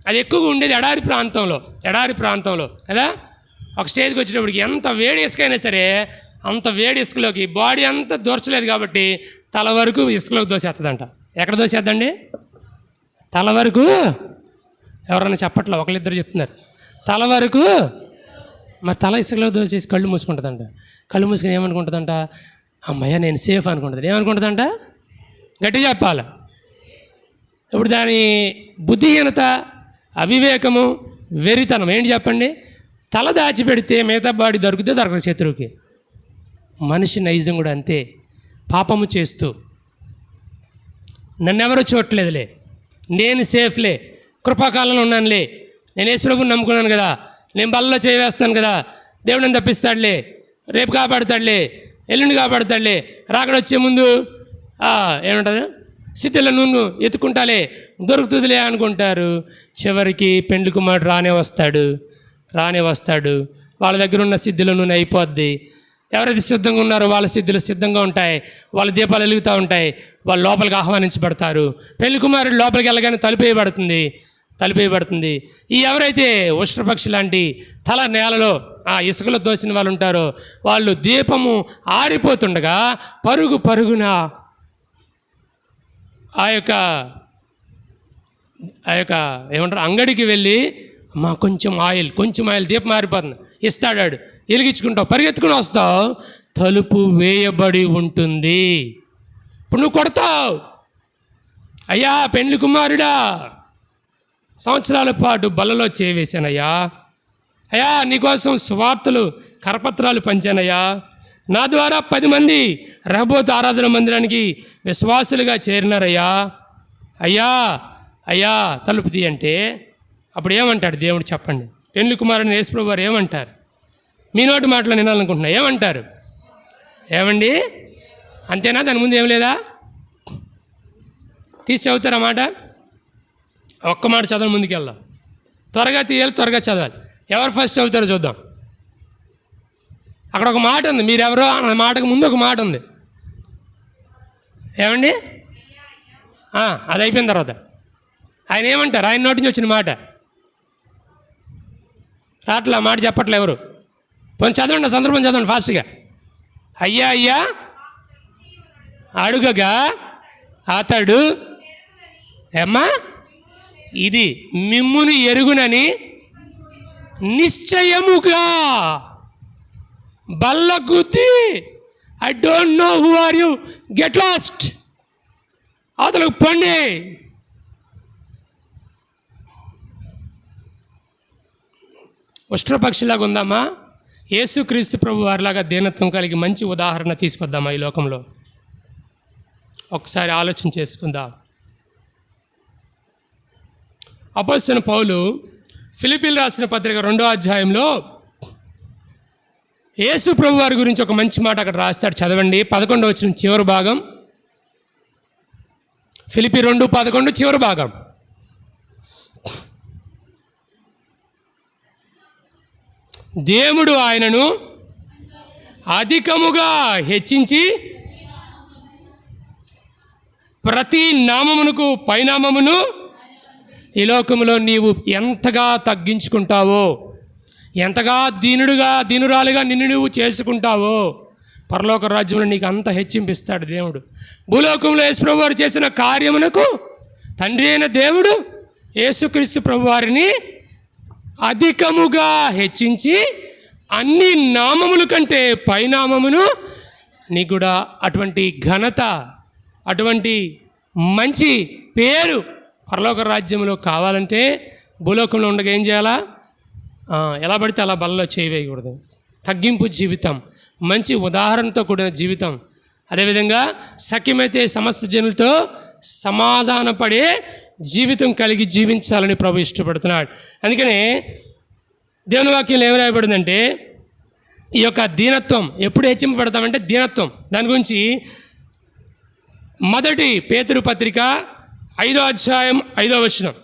A: అది ఎక్కువగా ఉండేది ఎడారి ప్రాంతంలో కదా. ఒక స్టేజ్కి వచ్చేటప్పటికి ఎంత వేడి ఇసుక అయినా సరే, అంత వేడి ఇసుకలోకి బాడీ అంతా దూర్చలేదు కాబట్టి తల వరకు ఇసుకలోకి దోసేస్తుందంట. ఎక్కడ దోసేద్దండి, తల వరకు. ఎవరన్నా చెప్పట్లా, ఒకళ్ళిద్దరు చెప్తున్నారు, తల వరకు. మరి తల ఇసుకలో దోసేసి కళ్ళు మూసుకుంటుందంట. కళ్ళు మూసుకొని ఏమనుకుంటుందంట, అమ్మయ్య నేను సేఫ్ అనుకుంటుంది. ఏమనుకుంటుందంట, గట్టిగా చెప్పాలి. ఇప్పుడు దాని బుద్ధిహీనత, అవివేకము, వెరితనం ఏంటి చెప్పండి. తల దాచిపెడితే మిగతా బాడీ దొరకదు శత్రువుకి. మనిషి నైజం కూడా అంతే. పాపము చేస్తూ నన్నెవరూ చూడట్లేదులే, నేను సేఫ్లే, కృపాకాలంలో ఉన్నానులే, నేను యేసుప్రభువుని నమ్ముకున్నాను కదా, నేను బలలో చేయవేస్తాను కదా, దేవుడు నన్ను తప్పిస్తాడులే, రేపు కాపాడుతాడులే, ఎల్లుండి కాపాడుతాడులే, రాకడ వచ్చే ముందు ఏమంటారు, సిద్ధుల నూనె ఎత్తుకుంటాలే, దొరుకుతుందిలే అనుకుంటారు. చివరికి పెండ్లి కుమారుడు రానే వస్తాడు. వాళ్ళ దగ్గర ఉన్న సిద్ధుల నూనె అయిపోద్ది. ఎవరైతే సిద్ధంగా ఉన్నారో వాళ్ళ సిద్ధులు సిద్ధంగా ఉంటాయి, వాళ్ళ దీపాలు వెలుగుతూ ఉంటాయి, వాళ్ళు లోపలికి ఆహ్వానించబడతారు. పెళ్లి కుమారుడు లోపలికి వెళ్ళగానే తలుపేయబడుతుంది. ఈ ఎవరైతే ఉష్ట్రపక్షి లాంటి తల నేలలో ఆ ఇసుకలో దోచిన వాళ్ళు ఉంటారో, వాళ్ళు దీపము ఆరిపోతుండగా పరుగున ఆ యొక్క ఏమంటారు అంగడికి వెళ్ళి, మా కొంచెం ఆయిల్ దీపం మారిపోతుంది ఇస్తాడాడు, వెలిగించుకుంటావు, పరిగెత్తుకుని వస్తావు, తలుపు వేయబడి ఉంటుంది. ఇప్పుడు నువ్వు కొడతావు, అయ్యా పెండ్లి కుమారుడా, సంవత్సరాల పాటు బలలో చేవేశానయ్యా, అయ్యా నీకోసం సువార్తలు కరపత్రాలు పంచానయ్యా, నా ద్వారా 10 మంది రహబోతు ఆరాధన మందిరానికి విశ్వాసులుగా చేరినారయ్యా, అయ్యా తలుపు తీయంటే అప్పుడు ఏమంటాడు దేవుడు చెప్పండి. పెండ్లి కుమారుని యేసుప్రభువు వారు ఏమంటారు? మీ నోటి మాటలు వినాలనుకుంటున్నా, ఏమంటారు? ఏమండి అంతేనా? దాని ముందు ఏం లేదా? తీసి చదువుతారా మాట? ఒక్క మాట చదవని ముందుకెళ్దాం. త్వరగా తీయాలి, త్వరగా చదవాలి. ఎవరు ఫస్ట్ చదువుతారో చూద్దాం. అక్కడ ఒక మాట ఉంది, మీరెవరో అన్న మాటకు ముందు ఒక మాట ఉంది. ఏమండి అది అయిపోయిన తర్వాత ఆయన ఏమంటారు? ఆయన నోటి నుంచి వచ్చిన మాట రాట్లా, మాట చెప్పట్లే ఎవరు. పోనీ చదవండి, సందర్భం చదవండి ఫాస్ట్గా. అయ్యా అడుగగా అతడు ఏమ్మా ఇది మిమ్ముని ఎరుగునని నిశ్చయముగా. బల్ల గుద్ది I don't know who are you, get lost, అవతలకు పండి. ఉష్ట్రపక్షిలాగా ఉందామా? యేసుక్రీస్తు ప్రభు వారిలాగా దీనత్వం కలిగి మంచి ఉదాహరణ తీసుకొద్దామా ఈ లోకంలో? ఒకసారి ఆలోచన చేసుకుందాం. అపోస్తలుడైన పౌలు ఫిలిప్పీయులకు రాసిన పత్రిక 2వ అధ్యాయంలో యేసు ప్రభు వారి గురించి ఒక మంచి మాట అక్కడ రాస్తాడు. చదవండి, 11వ వచనం చివరి భాగం. ఫిలిప్పీ 2:11 చివరి భాగం. దేవుడు ఆయనను అధికముగా హెచ్చించి ప్రతి నామమునకు పైనామమును ఈ లోకములో నీవు ఎంతగా తగ్గించుకుంటావో, ఎంతగా దీనురాలుగా నిన్ను నువ్వు చేసుకుంటావో, పరలోక రాజ్యంలో నీకు అంత హెచ్చింపిస్తాడు దేవుడు. భూలోకంలో యేసు ప్రభు వారు చేసిన కార్యమునకు తండ్రి అయిన దేవుడు యేసుక్రీస్తు ప్రభు వారిని అధికముగా హెచ్చించి అన్ని నామముల కంటే పైనామమును నీకు కూడా అటువంటి ఘనత, అటువంటి మంచి పేరు పరలోక రాజ్యంలో కావాలంటే భూలోకంలో ఉండగా ఏం చేయాలా? ఎలా పడితే అలా బలలో చేయవేయకూడదు. తగ్గింపు జీవితం, మంచి ఉదాహరణతో కూడిన జీవితం, అదేవిధంగా సఖ్యమైతే సమస్త జనులతో సమాధానపడే జీవితం కలిగి జీవించాలని ప్రభు ఇష్టపడుతున్నాడు. అందుకనే దేవుని వాక్యంలో ఏమి రాయబడిందంటే ఈ యొక్క దీనత్వం ఎప్పుడు హెచ్చింపబడతామంటే దీనత్వం. దాని గురించి 1 పేతురు పత్రిక 5వ అధ్యాయం 5వ వచనం.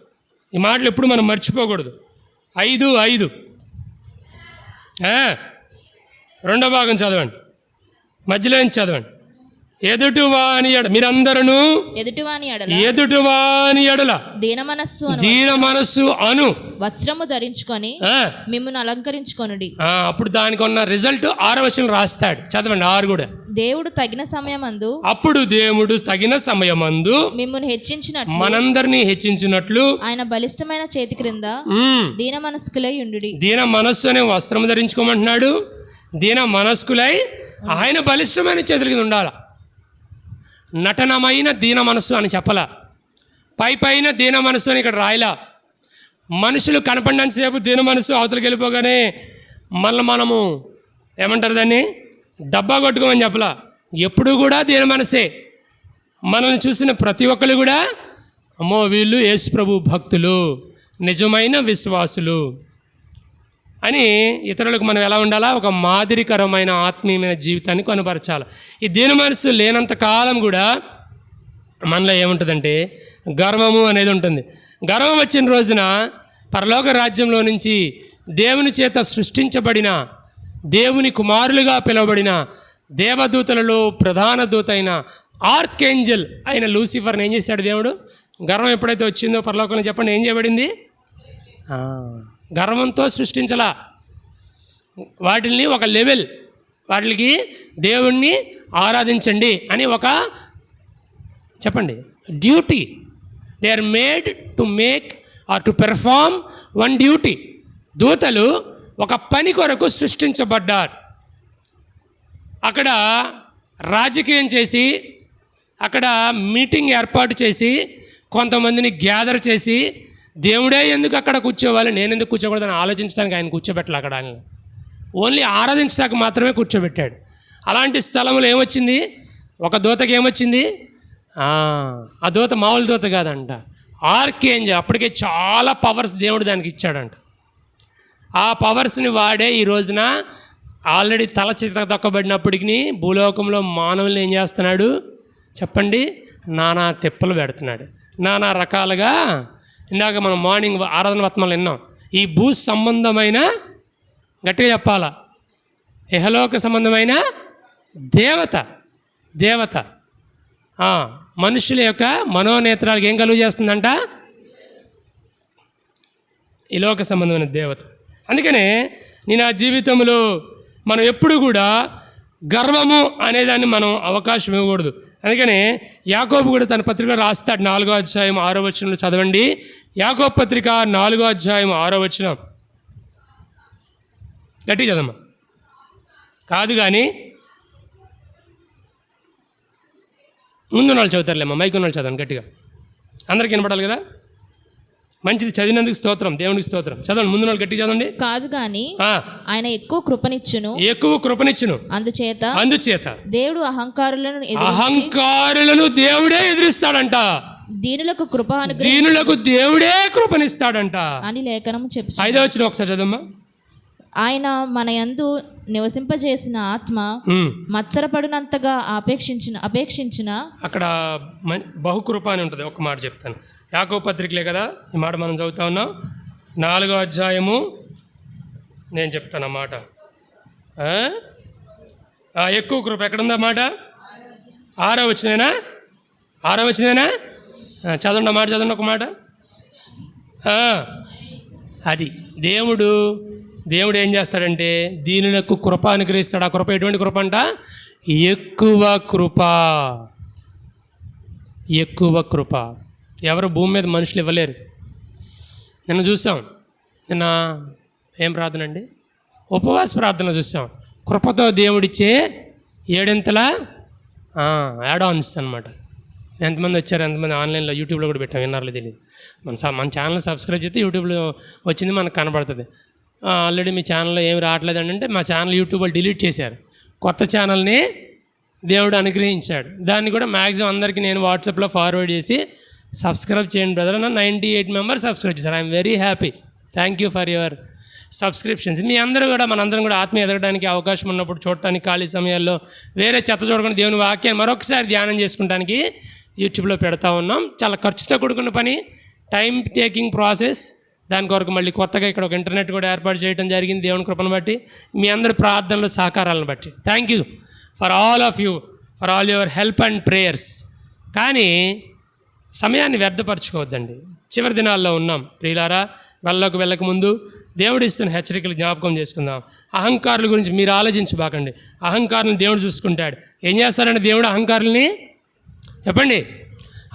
A: ఈ మాటలు ఎప్పుడు మనం మర్చిపోకూడదు. 5:5 రెండో భాగం చదవండి, మధ్యలో నుంచి చదవండి. ఎదుటివాని మీరందరూ ఎదుటివాని ఎడల దీన మనస్సు అను
B: వస్త్రము ధరించుకొని మిమ్మును అలంకరించుకొనుడి.
A: అప్పుడు దానికి ఉన్న రిజల్ట్ 6వ వచనం రాస్తాడు. చదవండి 6 కూడా.
B: దేవుడు తగిన సమయమందు
A: అప్పుడు దేవుడు తగిన సమయమందు
B: మిమ్మును హెచ్చించినట్లు,
A: మనందరినీ హెచ్చించినట్లు
B: ఆయన బలిష్టమైన చేతి క్రింద దీన మనస్కులై ఉండుడి.
A: దీన మనస్సు అనే వస్త్రం ధరించుకోమంటున్నాడు. దీన మనస్కులై ఆయన బలిష్టమైన చేతుల కింద ఉండాలి. నటనమైన దీన మనస్సు అని చెప్పలా, పైన దీన మనస్సు అని ఇక్కడ రాయలా. మనుషులు కనపడినంతసేపు దీన మనస్సు, అవతలకి వెళ్ళిపోగానే మళ్ళీ మనము ఏమంటారు దాన్ని డబ్బా కొట్టుకోమని చెప్పలా. ఎప్పుడు కూడా దీన మనసే. మనల్ని చూసిన ప్రతి ఒక్కరు కూడా అమ్మో వీళ్ళు యేసు ప్రభు భక్తులు, నిజమైన విశ్వాసులు అని ఇతరులకు మనం ఎలా ఉండాలా? ఒక మాదిరికరమైన ఆత్మీయమైన జీవితాన్ని కనుపరచాలి. ఈ దీన మనస్సు లేనంత కాలం కూడా మనలో ఏముంటుందంటే గర్వము అనేది ఉంటుంది. గర్వం వచ్చిన రోజున పరలోక రాజ్యంలో నుంచి దేవుని చేత సృష్టించబడిన, దేవుని కుమారులుగా పిలువబడిన దేవదూతలలో ప్రధాన దూత అయిన ఆర్కేంజల్ అయిన లూసిఫర్ని ఏం చేశాడు దేవుడు? గర్వం ఎప్పుడైతే వచ్చిందో పరలోకంలో చెప్పండి ఏం చేయబడింది? గర్వంతో సృష్టించలా. వాటిని ఒక లెవెల్, వాటికి దేవుణ్ణి ఆరాధించండి అని ఒక చెప్పండి duty. They are made to make or to perform one duty. దూతలు ఒక పని కొరకు సృష్టించబడ్డారు. అక్కడ రాజకీయం చేసి, అక్కడ మీటింగ్ ఏర్పాటు చేసి, కొంతమందిని గ్యాదర్ చేసి దేవుడే ఎందుకు అక్కడ కూర్చోవాలి, నేను ఎందుకు కూర్చోకూడదని ఆలోచించడానికి ఆయన కూర్చోబెట్టాలి. అక్కడ ఆయన ఓన్లీ ఆరాధించడానికి మాత్రమే కూర్చోబెట్టాడు. అలాంటి స్థలంలో ఏమొచ్చింది? ఒక దూతకి ఏమొచ్చింది? ఆ దూత మామూలు దూత కాదంట, ఆర్కేంజల్. అప్పటికే చాలా పవర్స్ దేవుడు దానికి ఇచ్చాడంట. ఆ పవర్స్ని వాడే ఈ రోజున ఆల్రెడీ తల చిత దొక్కబడినప్పటికీ భూలోకంలో మానవుల్ని ఏం చేస్తున్నాడు చెప్పండి? నానా తిప్పలు పెడుతున్నాడు. నానా రకాలుగా ఇందాక మనం మార్నింగ్ ఆరాధన వర్తమానాలు విన్నాం. ఈ భూ సంబంధమైన, గట్టిగా చెప్పాలా, ఇహలోక సంబంధమైన దేవత మనుషుల యొక్క మనోనేత్రాలకు ఏం కలుగు చేస్తుందంట? ఈ లోక సంబంధమైన దేవత. అందుకనే నేను ఆ జీవితంలో మనం ఎప్పుడు కూడా గర్వము అనేదాన్ని మనం అవకాశం ఇవ్వకూడదు. అందుకనే యాకోబు కూడా తన పత్రికలో రాస్తాడు. 4వ అధ్యాయం 6వ వచనంలో చదవండి. యాకోబు పత్రిక 4వ అధ్యాయం 6వ వచనం. గట్టి చదమ్మా. కాదు కానీ ముందు వాళ్ళు చదువుతారులేమ్మా, మైక్ ఉన్న వాళ్ళు చదవండి గట్టిగా, అందరికి వినపడాలి కదా. మంచిది, చదివినందుకు స్తోత్రం, దేవునికి స్తోత్రం. చదవండి, ముందు వాళ్ళు గట్టిగా చదవండి.
B: కాదు గాని ఆయన ఎక్కువ కృపనిచ్చును అందుచేత దేవుడు అహంకారులను దేవుడే ఎదిరిస్తాడంట, దీనులకు దేవుడే కృపనిస్తాడంట అని లేఖనం చెప్పు. 5వ వచనం ఒకసారి చదవమ్మా. ఆయన మన యందు నివసింపజేసిన ఆత్మ మత్సరపడినంతగా అపేక్షించిన అక్కడ
A: బహుకృప అని ఉంటుంది. ఒక మాట చెప్తాను, యాకోబు పత్రికలే కదా ఈ మాట మనం చదువుతా ఉన్నాం. 4వ అధ్యాయము నేను చెప్తాను ఆ మాట. ఎక్కువ కృప ఎక్కడుందా మాట? 6వ వచనమేనా? చదవండి, మాట చదవండి ఒక మాట. అది దేవుడు ఏం చేస్తాడంటే దీనులకు కృప అనుగ్రహిస్తాడు. ఆ కృప ఎటువంటి కృప అంట? ఎక్కువ కృప. ఎవరు భూమి మీద మనుషులు ఇవ్వలేరు. నిన్న చూసాం, నిన్న ఏం ప్రార్థన అండి? ఉపవాస ప్రార్థన చూసాం. కృపతో దేవుడిచ్చే 7 యాడ్-ఆన్స్ అనమాట. ఎంతమంది వచ్చారు, ఎంతమంది ఆన్లైన్లో యూట్యూబ్లో కూడా పెట్టాం, విన్నారో తెలియదు. మన ఛానల్ సబ్స్క్రైబ్ చేస్తే యూట్యూబ్లో వచ్చింది మనకు కనబడుతుంది. ఆల్రెడీ మీ ఛానల్లో ఏమి రావట్లేదు అంటే మా ఛానల్ యూట్యూబ్ వాళ్ళు డిలీట్ చేశారు. కొత్త ఛానల్ని దేవుడు అనుగ్రహించాడు. దాన్ని కూడా మ్యాక్సిమం అందరికీ నేను వాట్సాప్లో ఫార్వర్డ్ చేసి సబ్స్క్రైబ్ చేయండి బ్రదర్ అన్న. 98 మెంబర్స్ సబ్స్క్రైబ్ చేశారు. I'm very happy. Thank you for your subscriptions. మీ అందరూ కూడా మనందరం కూడా ఆత్మీయ ఎదగడానికి అవకాశం ఉన్నప్పుడు చూడటానికి, ఖాళీ సమయాల్లో వేరే చెత్త చూడకుండా దేవుని వాక్యాన్ని మరొకసారి ధ్యానం చేసుకుంటానికి యూట్యూబ్లో పెడతా ఉన్నాం. చాలా ఖర్చుతో కూడుకున్న పని, టైం టేకింగ్ ప్రాసెస్. దాని కొరకు మళ్ళీ కొత్తగా ఇక్కడ ఒక ఇంటర్నెట్ కూడా ఏర్పాటు చేయడం జరిగింది దేవుని కృపను బట్టి, మీ అందరి ప్రార్థనలు సహకారాలను బట్టి. Thank you for all of you, for all your help and prayers. కానీ సమయాన్ని వ్యర్థపరచుకోవద్దండి. చివరి దినాల్లో ఉన్నాం ప్రియులారా. వెళ్ళకు వెళ్ళక ముందు దేవుడు ఇస్తున్న హెచ్చరికలు జ్ఞాపకం చేసుకుందాం. అహంకారుల గురించి మీరు ఆలోచించబాకండి. అహంకారులను దేవుడు చూసుకుంటాడు. ఏం చేస్తారంటే దేవుడు అహంకారుల్ని చెప్పండి,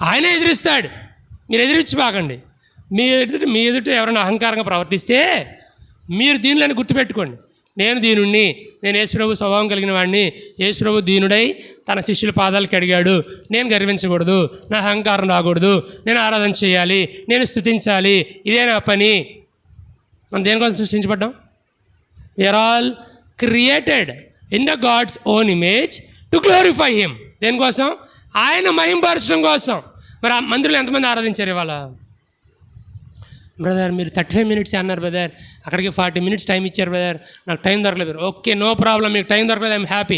A: ఆయనే ఎదిరిస్తాడు. మీరు ఎదిరించబాకండి. మీ ఎదుట ఎవరైనా అహంకారంగా ప్రవర్తిస్తే మీరు దీనిలోని గుర్తుపెట్టుకోండి, నేను దీనుణ్ణి, నేను యేసుప్రభు స్వభావం కలిగిన వాడిని, యేసుప్రభు దీనుడై తన శిష్యుల పాదాలకు అడిగాడు, నేను గర్వించకూడదు, నా అహంకారం రాకూడదు, నేను ఆరాధన చేయాలి, నేను స్తుతించాలి, ఇదే నా పని. మనం దేనికోసం సృష్టించబడ్డాం? We are all created in the God's own image to glorify him. దేనికోసం? ఆయన మహింపరచడం కోసం. మరి ఆ మందిరంలో ఎంతమంది ఆరాధించారు ఇవాళ? బ్రదర్ మీరు 35 మినిట్స్ అన్నారు బ్రదర్, అక్కడికి 40 మినిట్స్ టైం ఇచ్చారు బ్రదర్, నాకు టైం దొరకలేదు. ఓకే, నో ప్రాబ్లం, మీకు టైం దొరకలేదు, ఐఎమ్ హ్యాపీ.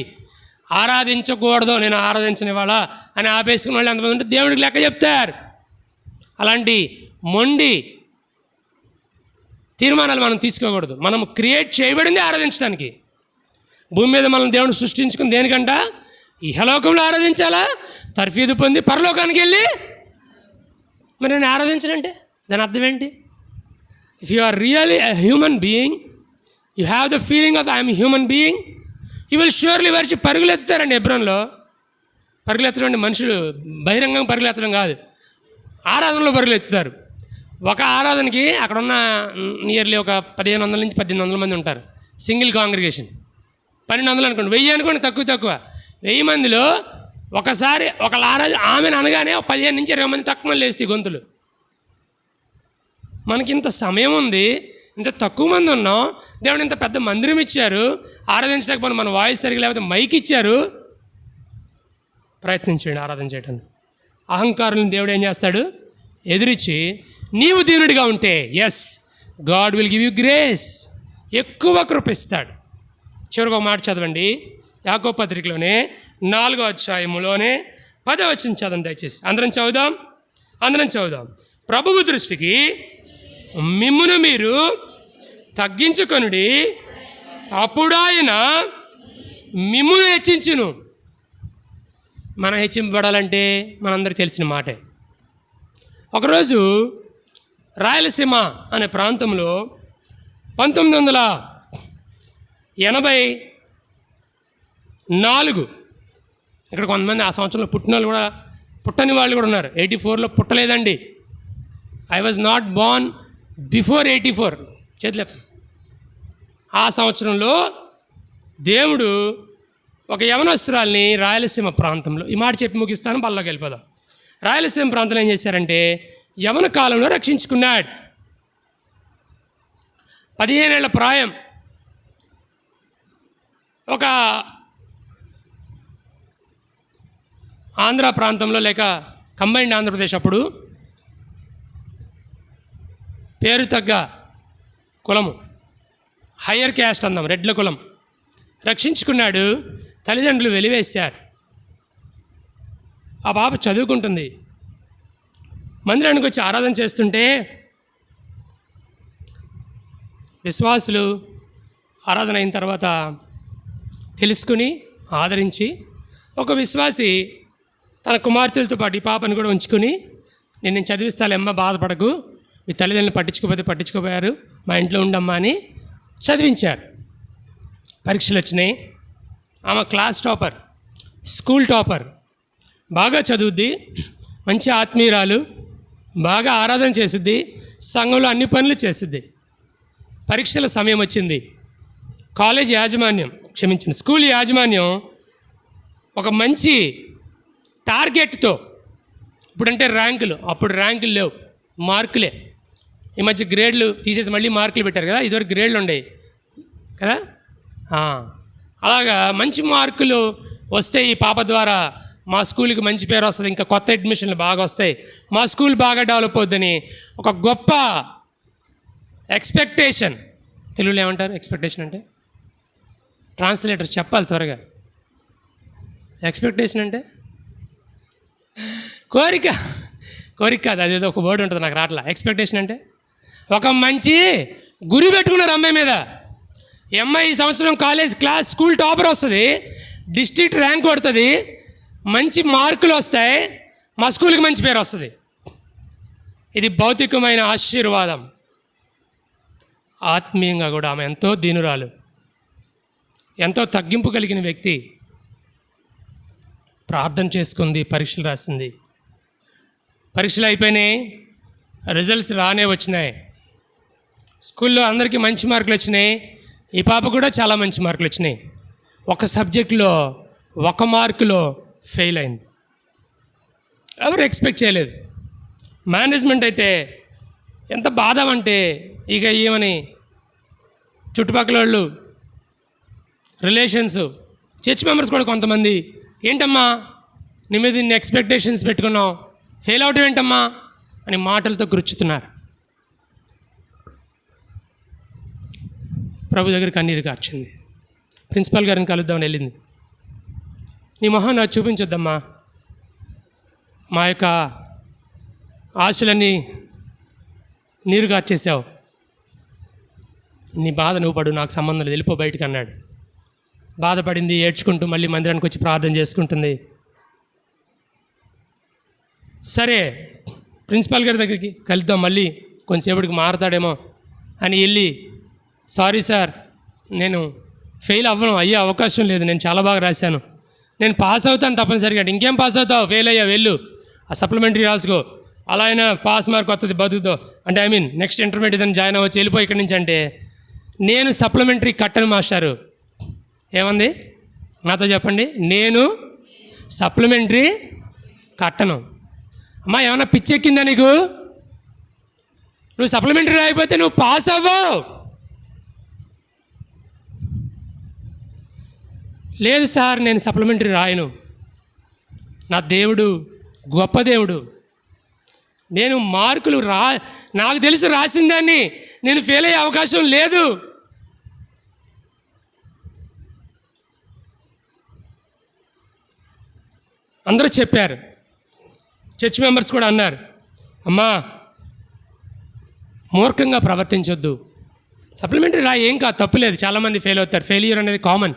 A: ఆరాధించకూడదు, నేను ఆరాధించిన ఇవాళ అని ఆపేసుకున్న వాళ్ళు ఎంతమంది ఉంటే దేవుడికి లెక్క చెప్తారు. అలాంటి మొండి తీర్మానాలు మనం తీసుకోకూడదు. మనం క్రియేట్ చేయబడింది ఆరాధించడానికి. భూమి మీద మనం దేవుడిని సృష్టించుకుని దేనికంట? ఇహలోకంలో ఆరాధించాలా, తర్ఫీదు పొంది పరలోకానికి వెళ్ళి మరి నేను ఆరాధించనంటే దాని అర్థం ఏంటి? If you are really a human being, you have the feeling of I'm human being, you will surely వచ్చి పరుగులెత్తుతారండి. ఎబ్రోన్లో పరుగులెత్తడం అంటే మనుషులు బహిరంగంగా పరుగులెత్తడం కాదు, ఆరాధనలో పరుగులెత్తుతారు. ఒక ఆరాధనకి అక్కడ ఉన్న నియర్లీ ఒక 1500 నుంచి 1800 మంది ఉంటారు. సింగిల్ కాంగ్రిగేషన్ 1200 అనుకోండి, 1000 అనుకోండి, తక్కువ 1000 మందిలో ఒకసారి ఒకళ్ళ ఆమెను అనగానే 15 నుంచి 20 మంది తక్కువ మంది లేస్తాయి గొంతులు. మనకి ఇంత సమయం ఉంది, ఇంత తక్కువ మంది ఉన్నాం, దేవుడు ఇంత పెద్ద మందిరం ఇచ్చారు, ఆరాధించలేకపోతే మన వాయిస్ సరిగ్గా లేకపోతే మైక్ ఇచ్చారు. ప్రయత్నించండి ఆరాధన చేయడానికి. అహంకారులను దేవుడు ఏం చేస్తాడు? ఎదిరించి నీవు దీనుడిగా ఉంటే yes God will give you grace, ఎక్కువ కృప ఇస్తాడు. చివరికి ఒక మాట చదవండి, యాకోబు పత్రికలోనే 4వ అధ్యాయములోనే 10వ వచనం చదవండి దయచేసి. అందరం చదువుదాం. ప్రభువు దృష్టికి మిమ్మును మీరు తగ్గించుకొనుడి, అప్పుడు ఆయన మిమ్మును హెచ్చించును. మనం హెచ్చింపబడాలంటే మనందరికీ తెలిసిన మాటే. ఒకరోజు రాయలసీమ అనే ప్రాంతంలో 1984 ఇక్కడ కొంతమంది ఆ సంవత్సరంలో పుట్టని వాళ్ళు కూడా ఉన్నారు. 84లో పుట్టలేదండి. I was not born before 84. చేతులు ఆ సంవత్సరంలో దేవుడు ఒక యవనస్తురాల్ని రాయలసీమ ప్రాంతంలో, ఈ మాట చెప్పి ముగిస్తాను, బల్లలోకి వెళ్ళిపోదాం. రాయలసీమ ప్రాంతంలో ఏం చేశారంటే యవన కాలంలో రక్షించుకున్నాడు. 15 ఏళ్ల ప్రాయం. ఒక ఆంధ్ర ప్రాంతంలో లేక కంబైన్డ్ ఆంధ్రప్రదేశ్ అప్పుడు పేరు తగ్గ కులము, హయ్యర్ క్యాస్ట్ అందాం, రెడ్ల కులం. రక్షించుకున్నాడు. తల్లిదండ్రులు వెలివేశారు. ఆ పాప చదువుకుంటుంది. మందిరానికి వచ్చి ఆరాధన చేస్తుంటే విశ్వాసులు ఆరాధన అయిన తర్వాత తెలుసుకుని ఆదరించి, ఒక విశ్వాసి తన కుమార్తెలతో పాటు ఈ పాపని కూడా ఉంచుకుని, నేను చదివిస్తాలేమ్మ, బాధపడకు, మీ తల్లిదండ్రులు పట్టించుకోపోయారు, మా ఇంట్లో ఉండమ్మా అని చదివించారు. పరీక్షలు వచ్చినాయి. ఆమె క్లాస్ టాపర్, స్కూల్ టాపర్, బాగా చదువుద్ది, మంచి ఆత్మీయురాలు, బాగా ఆరాధన చేసిద్ది, సంఘంలో అన్ని పనులు చేసిద్ది. పరీక్షల సమయం వచ్చింది. కాలేజ్ యాజమాన్యం, స్కూల్ యాజమాన్యం ఒక మంచి టార్గెట్తో, ఇప్పుడంటే ర్యాంకులు, అప్పుడు ర్యాంకులు లేవు, మార్కులే. ఈ మధ్య గ్రేడ్లు తీసేసి మళ్ళీ మార్కులు పెట్టారు కదా, ఇదివరకు గ్రేడ్లు ఉండేవి కదా. అలాగా మంచి మార్కులు వస్తే ఈ పాప ద్వారా మా స్కూల్కి మంచి పేరు వస్తుంది, ఇంకా కొత్త అడ్మిషన్లు బాగా వస్తాయి, మా స్కూల్ బాగా డెవలప్ అవుద్దని ఒక గొప్ప ఎక్స్పెక్టేషన్. తెలుగులో ఏమంటారు ఎక్స్పెక్టేషన్ అంటే? ట్రాన్స్లేటర్ చెప్పాలి త్వరగా. ఎక్స్పెక్టేషన్ అంటే కోరిక కాదు, అదేదో ఒక వర్డ్ ఉంటుంది, నాకు రాట్లా. ఎక్స్పెక్టేషన్ అంటే ఒక మంచి గురి పెట్టుకున్నారు అమ్మాయి మీద. ఈ అమ్మాయి ఈ సంవత్సరం స్కూల్ టాపర్ వస్తుంది, డిస్ట్రిక్ట్ ర్యాంక్ కొడుతుంది, మంచి మార్కులు వస్తాయి, మా స్కూల్కి మంచి పేరు వస్తుంది. ఇది భౌతికమైన ఆశీర్వాదం. ఆత్మీయంగా కూడా ఆమె ఎంతో దీనురాలు, ఎంతో తగ్గింపు కలిగిన వ్యక్తి. ప్రార్థన చేసుకుంది, పరీక్షలు రాసింది. పరీక్షలు అయిపోయినాయి, రిజల్ట్స్ రానే వచ్చినాయి. స్కూల్లో అందరికీ మంచి మార్కులు వచ్చినాయి, ఈ పాప కూడా చాలా మంచి మార్కులు వచ్చినాయి. ఒక సబ్జెక్టులో 1 మార్కులో ఫెయిల్ అయింది. ఎవరు ఎక్స్పెక్ట్ చేయలేదు. మేనేజ్మెంట్ అయితే ఎంత బాధ అంటే, ఇక ఏమని చుట్టుపక్కల వాళ్ళు, రిలేషన్స్, చర్చ్ మెంబర్స్ కూడా కొంతమంది, ఏంటమ్మా నీ మీద ఇన్ని ఎక్స్పెక్టేషన్స్ పెట్టుకున్నావు, ఫెయిల్ అవటం ఏంటమ్మా అని మాటలతో గుర్చుతున్నారు. ప్రభు దగ్గర కన్నీరు కార్చింది. ప్రిన్సిపల్ గారిని కలుద్దామని వెళ్ళింది. నీ మొహం నాకు చూపించొద్దమ్మా, మా యొక్క ఆశలన్నీ నీరు కార్చేసావు, నీ బాధ నువ్వు పడు, నాకు సంబంధం లేదు, వెళ్ళిపో బయటికి అన్నాడు. బాధపడింది, ఏడ్చుకుంటూ మళ్ళీ మందిరానికి వచ్చి ప్రార్థన చేసుకుంటుంది. సరే ప్రిన్సిపాల్ గారి దగ్గరికి కలుద్దాం, మళ్ళీ కొంచెంసేపటికి మారతాడేమో అని వెళ్ళి, సారీ సార్, నేను ఫెయిల్ అయ్యే అవకాశం లేదు, నేను చాలా బాగా రాశాను, నేను పాస్ అవుతాను తప్పనిసరిగా. ఇంకేం పాస్ అవుతావు, ఫెయిల్ అయ్యా, వెళ్ళు ఆ సప్లిమెంటరీ రాసుకో, అలా అయినా పాస్ మార్క్ వస్తుంది బతుకుతో అంటే, నెక్స్ట్ ఇంటర్మీడియట్ అని జాయిన్ అవ్వచ్చు, వెళ్ళిపోయి ఇక్కడి నుంచి అంటే, నేను సప్లిమెంటరీ కట్టను మాస్టారు. ఏమంది నాతో చెప్పండి, నేను సప్లిమెంటరీ కట్టను. అమ్మా ఏమన్నా పిచ్చెక్కిందా నీకు? నువ్వు సప్లిమెంటరీ రాయిపోతే నువ్వు పాస్ అవ్వవు. లేదు సార్, నేను సప్లిమెంటరీ రాయను, నా దేవుడు గొప్ప దేవుడు, నేను మార్కులు నాకు తెలిసి రాసిన దాన్ని నేను ఫెయిల్ అయ్యే అవకాశం లేదు. అందరూ చెప్పారు, చర్చ్ మెంబర్స్ కూడా అన్నారు, అమ్మా మూర్ఖంగా ప్రవర్తించొద్దు, సప్లిమెంటరీ రా, ఏం కాదు, తప్పులేదు, చాలామంది ఫెయిల్ అవుతారు, ఫెయిల్యూర్ అనేది కామన్,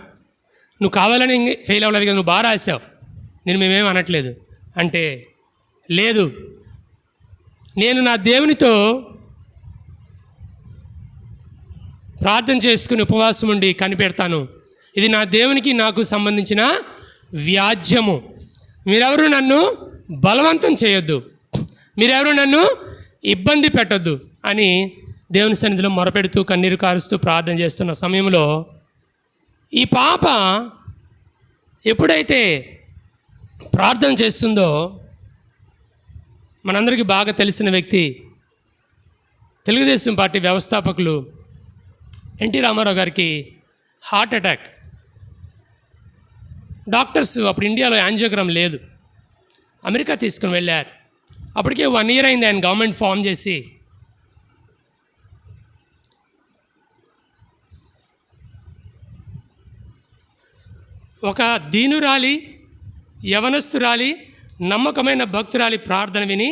A: నువ్వు కావాలని ఫెయిల్ అవ్వలేదు కదా, నువ్వు బాగా రాసావు, నేను మేమేం అనట్లేదు అంటే, లేదు నేను నా దేవునితో ప్రార్థన చేసుకుని ఉపవాసం ఉండి కనిపెడతాను, ఇది నా దేవునికి నాకు సంబంధించిన వ్యాజ్యము, మీరెవరు నన్ను బలవంతం చేయొద్దు, మీరెవరు నన్ను ఇబ్బంది పెట్టొద్దు అని దేవుని సన్నిధిలో మొరపెడుతూ కన్నీరు కారుస్తూ ప్రార్థన చేస్తున్న సమయంలో ఈ పాప ఎప్పుడైతే ప్రార్థన చేస్తుందో, మనందరికీ బాగా తెలిసిన వ్యక్తి తెలుగుదేశం పార్టీ వ్యవస్థాపకులు ఎన్టీ రామారావు గారికి హార్ట్ అటాక్. డాక్టర్స్ అప్పుడు ఇండియాలో యాంజియోగ్రామ్ లేదు, అమెరికా తీసుకుని వెళ్ళారు. అప్పటికే 1 year అయింది ఆయన గవర్నమెంట్ ఫామ్ చేసి. ఒక దీనురాలి, యవనస్తురాలి, నమ్మకమైన భక్తురాలి ప్రార్థన విని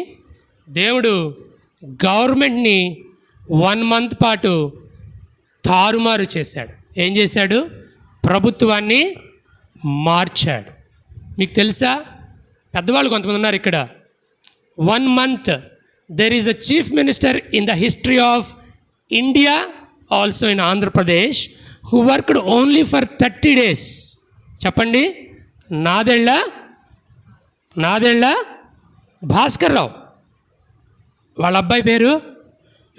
A: దేవుడు గవర్నమెంట్ని 1 month పాటు తారుమారు చేశాడు. ఏం చేశాడు? ప్రభుత్వాన్ని మార్చాడు. మీకు తెలుసా? పెద్దవాళ్ళు కొంతమంది ఉన్నారు ఇక్కడ. 1 month there is a chief minister in the history of India, also in Andhra Pradesh, who worked only for 30 days. చెప్పండి, నాదెళ్ళ భాస్కర్ రావు. వాళ్ళ అబ్బాయి పేరు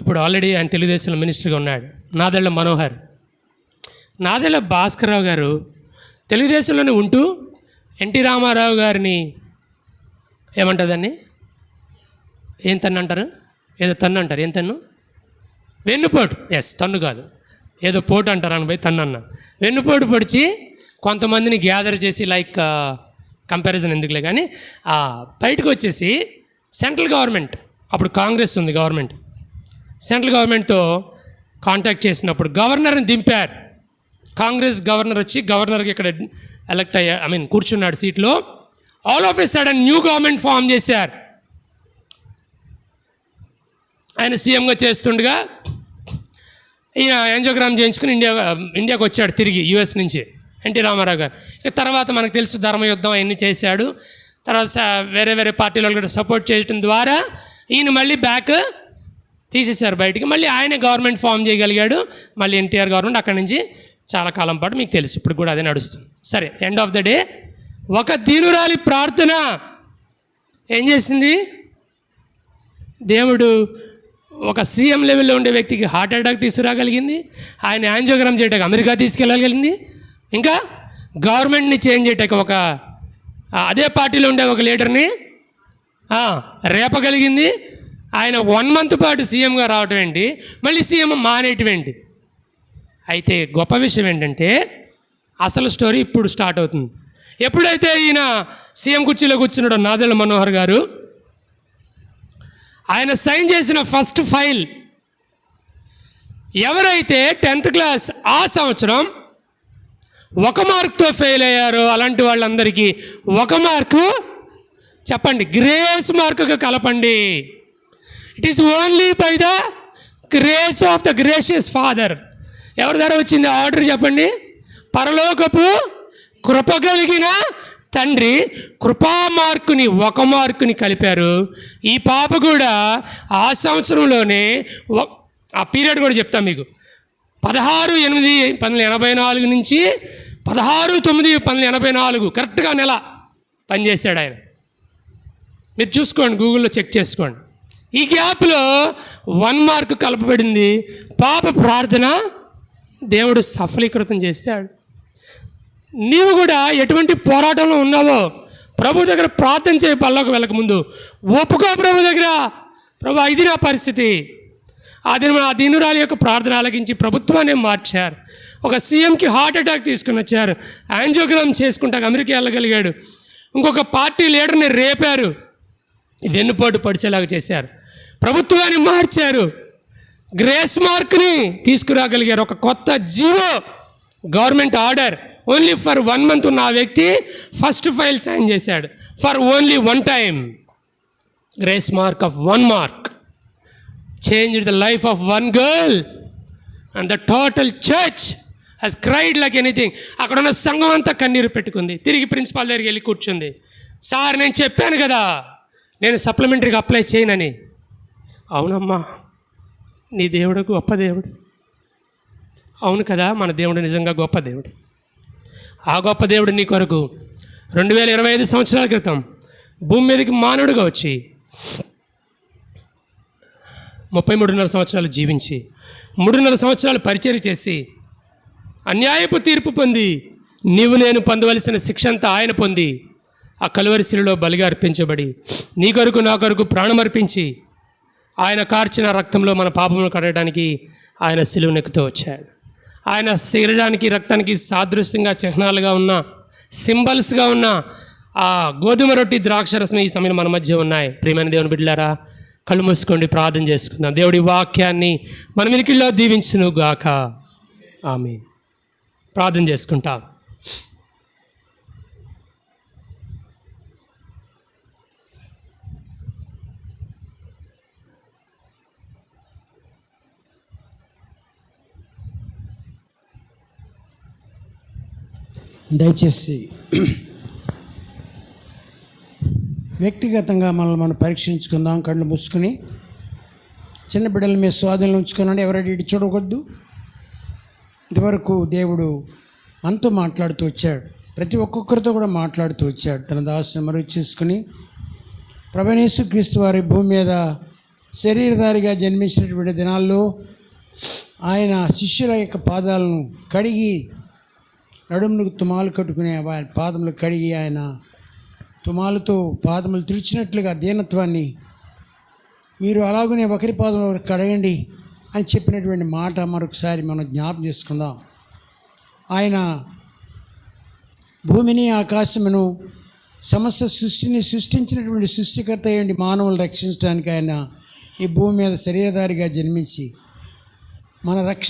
A: ఇప్పుడు ఆల్రెడీ ఆయన తెలుగుదేశంలో మినిస్టర్గా ఉన్నాడు, నాదెళ్ళ మనోహర్. నాదెళ్ళ భాస్కర్ రావు గారు తెలుగుదేశంలోనే ఉంటూ ఎన్టీ రామారావు గారిని ఏమంటుందండి, ఏం తన్ను అంటారు, ఏదో తన్ను అంటారు, ఏం తన్ను, వెన్నుపోటు. ఎస్, తన్ను కాదు, ఏదో పోటు అంటారు అని పోయి తన్ను అన్న. వెన్నుపోటు పొడిచి కొంతమందిని గ్యాదర్ చేసి, లైక్ కంపారిజన్ ఎందుకులే కానీ, బయటకు వచ్చేసి సెంట్రల్ గవర్నమెంట్, అప్పుడు కాంగ్రెస్ ఉంది గవర్నమెంట్, సెంట్రల్ గవర్నమెంట్తో కాంటాక్ట్ చేసినప్పుడు గవర్నర్ని దింపారు. కాంగ్రెస్ గవర్నర్ వచ్చి గవర్నర్కి ఇక్కడ ఎలక్ట్ కూర్చున్నాడు సీట్లో. All of a sudden new government form చేశారు. ఆయన సీఎంగా చేస్తుండగా ఈయన యాంజియోగ్రామ్ చేయించుకుని ఇండియాకి వచ్చాడు తిరిగి యుఎస్ నుంచి ఎన్టీ రామారావు గారు. ఇక తర్వాత మనకు తెలుసు ధర్మయుద్ధం అవన్నీ చేశాడు. తర్వాత వేరే వేరే పార్టీల వాళ్ళు కూడా సపోర్ట్ చేయడం ద్వారా ఈయన మళ్ళీ బ్యాక్ తీసేశారు బయటికి. మళ్ళీ ఆయన గవర్నమెంట్ ఫామ్ చేయగలిగాడు. మళ్ళీ ఎన్టీఆర్ గవర్నమెంట్ అక్కడి నుంచి చాలా కాలం పాటు మీకు తెలుసు, ఇప్పుడు కూడా అదే నడుస్తుంది. సరే, ఎండ్ ఆఫ్ ద డే ఒక దీనురాలి ప్రార్థన ఏం చేసింది? దేవుడు ఒక సీఎం లెవెల్లో ఉండే వ్యక్తికి హార్ట్ అటాక్ తీసుకురాగలిగింది. ఆయన యాంజియోగ్రామ్ చేయటానికి అమెరికా తీసుకెళ్ళగలిగింది. ఇంకా గవర్నమెంట్ని చేంజ్ చేయటానికి ఒక అదే పార్టీలో ఉండే ఒక లీడర్ని రేపగలిగింది. ఆయన 1 month పాటు సీఎంగా రావటం ఏంటి, మళ్ళీ సీఎం మానేయటం ఏంటి? అయితే గొప్ప విషయం ఏంటంటే అసలు స్టోరీ ఇప్పుడు స్టార్ట్ అవుతుంది. ఎప్పుడైతే ఈయన సీఎం కుర్చీలో కూర్చున్నాడో నాదెళ్ళ మనోహర్ గారు, ఆయన సైన్ చేసిన ఫస్ట్ ఫైల్ ఎవరైతే 10th class ఆ సంవత్సరం 1 మార్క్తో ఫెయిల్ అయ్యారో అలాంటి వాళ్ళందరికీ 1 మార్కు చెప్పండి, గ్రేస్ మార్కుగా కలపండి. It is only by the grace of the gracious father. ఎవరి ద్వారా వచ్చింది ఆర్డర్ చెప్పండి? పరలోకపు కృప కలిగిన తండ్రి కృపా మార్కుని 1 మార్కుని కలిపారు. ఈ పాప కూడా ఆ సంవత్సరంలోనే, ఆ పీరియడ్ కూడా చెప్తాను మీకు, 16/8/1984 నుంచి 16/9/1984 కరెక్ట్గా నెల పనిచేశాడు ఆయన. మీరు చూసుకోండి, గూగుల్లో చెక్ చేసుకోండి. ఈ గ్యాప్లో 1 మార్కు కలపబడింది. పాప ప్రార్థన దేవుడు సఫలీకృతం చేశాడు. నీవు కూడా ఎటువంటి పోరాటంలో ఉన్నావో ప్రభు దగ్గర ప్రార్థన చేయ. పల్లోకి వెళ్ళక ముందు ఒప్పుకో ప్రభు దగ్గర, ప్రభు ఇది నా పరిస్థితి. ఆ దీనురాలి యొక్క ప్రార్థన ఆలకించి ప్రభుత్వాన్ని మార్చారు. ఒక సీఎంకి హార్ట్ అటాక్ తీసుకుని వచ్చారు. యాంజియోగ్రామ్ చేసుకుంటాక అమెరికా వెళ్ళగలిగాడు. ఇంకొక పార్టీ లీడర్ని రేపారు, వెన్నుపోటు పడిచేలాగా చేశారు. ప్రభుత్వాన్ని మార్చారు. గ్రేస్ మార్క్ని తీసుకురాగలిగారు. ఒక కొత్త GO, government order, only for 1 month ఉన్న ఆ వ్యక్తి ఫస్ట్ ఫైల్ సైన్ చేశాడు. For only 1 time, grace mark of 1 mark changed the life of 1 girl and the total church has cried like anything. అక్కడ ఉన్న సంఘం అంతా కన్నీరు పెట్టుకుంది. తిరిగి ప్రిన్సిపాల్ దగ్గరికి వెళ్ళి కూర్చుంది. సార్, నేను చెప్పాను కదా నేను సప్లిమెంటరీగా అప్లై చేయనని. అవునమ్మా, నీ దేవుడు గొప్ప దేవుడు. అవును కదా, మన దేవుడు నిజంగా గొప్ప దేవుడు. ఆ గొప్ప దేవుడు నీ కొరకు 2025 సంవత్సరాల క్రితం భూమి మీదకి మానవుడిగా వచ్చి 33.5 సంవత్సరాలు జీవించి 3.5 సంవత్సరాలు పరిచర్య చేసి అన్యాయపు తీర్పు పొంది నీవు నేను పొందవలసిన శిక్ష అంతా ఆయన పొంది ఆ కలువరి శిలువలో బలిగా అర్పించబడి నీ కొరకు నా కొరకు ప్రాణమర్పించి ఆయన కార్చిన రక్తంలో మన పాపములు కడగడానికి ఆయన శిలువనెక్కుతూ వచ్చాడు. ఆయన శరీరానికి రక్తానికి సాదృశ్యంగా చిహ్నాలుగా ఉన్న సింబల్స్గా ఉన్న ఆ గోధుమ రొట్టి ద్రాక్షరసం ఈ సమయం మన మధ్య ఉన్నాయి. ప్రియమైన దేవుని బిడ్డలారా, కళ్ళు మూసుకోండి, ప్రార్థన చేసుకుందాం. దేవుడి వాక్యాన్ని మన వినికిడిలో దీవించును గాక. ఆమేన్. ప్రార్థన చేసుకుంటాం.
C: దయచేసి వ్యక్తిగతంగా మనల్ని మనం పరీక్షించుకుందాం. కళ్ళు మూసుకుని చిన్న బిడ్డలు మీ స్వాధీనంలో ఉంచుకున్నాడు. ఎవరైనా ఇటు చూడకూడదు. ఇంతవరకు దేవుడు మనతో మాట్లాడుతూ వచ్చాడు. ప్రతి ఒక్కొక్కరితో కూడా మాట్లాడుతూ వచ్చాడు. తన దాసుని మరుగు చేసుకుని ప్రభువైన యేసుక్రీస్తు వారి భూమి మీద శరీరధారిగా జన్మించినటువంటి దినాల్లో ఆయన శిష్యుల యొక్క పాదాలను కడిగి నడుములకు తుమాలు కట్టుకునే వారి పాదములు కడిగి ఆయన తుమాలతో పాదములు తుడిచినట్లుగా దీనత్వాన్ని మీరు అలాగనే ఒకరి పాదములు కడగండి అని చెప్పినటువంటి మాట మరొకసారి మనం జ్ఞాపకం చేసుకుందాం. ఆయన భూమిని ఆకాశమును సమస్త సృష్టిని సృష్టించినటువంటి సృష్టికర్త అయ్యండి మానవులు రక్షించడానికి ఆయన ఈ భూమి మీద శరీరధారిగా జన్మించి మన రక్షణ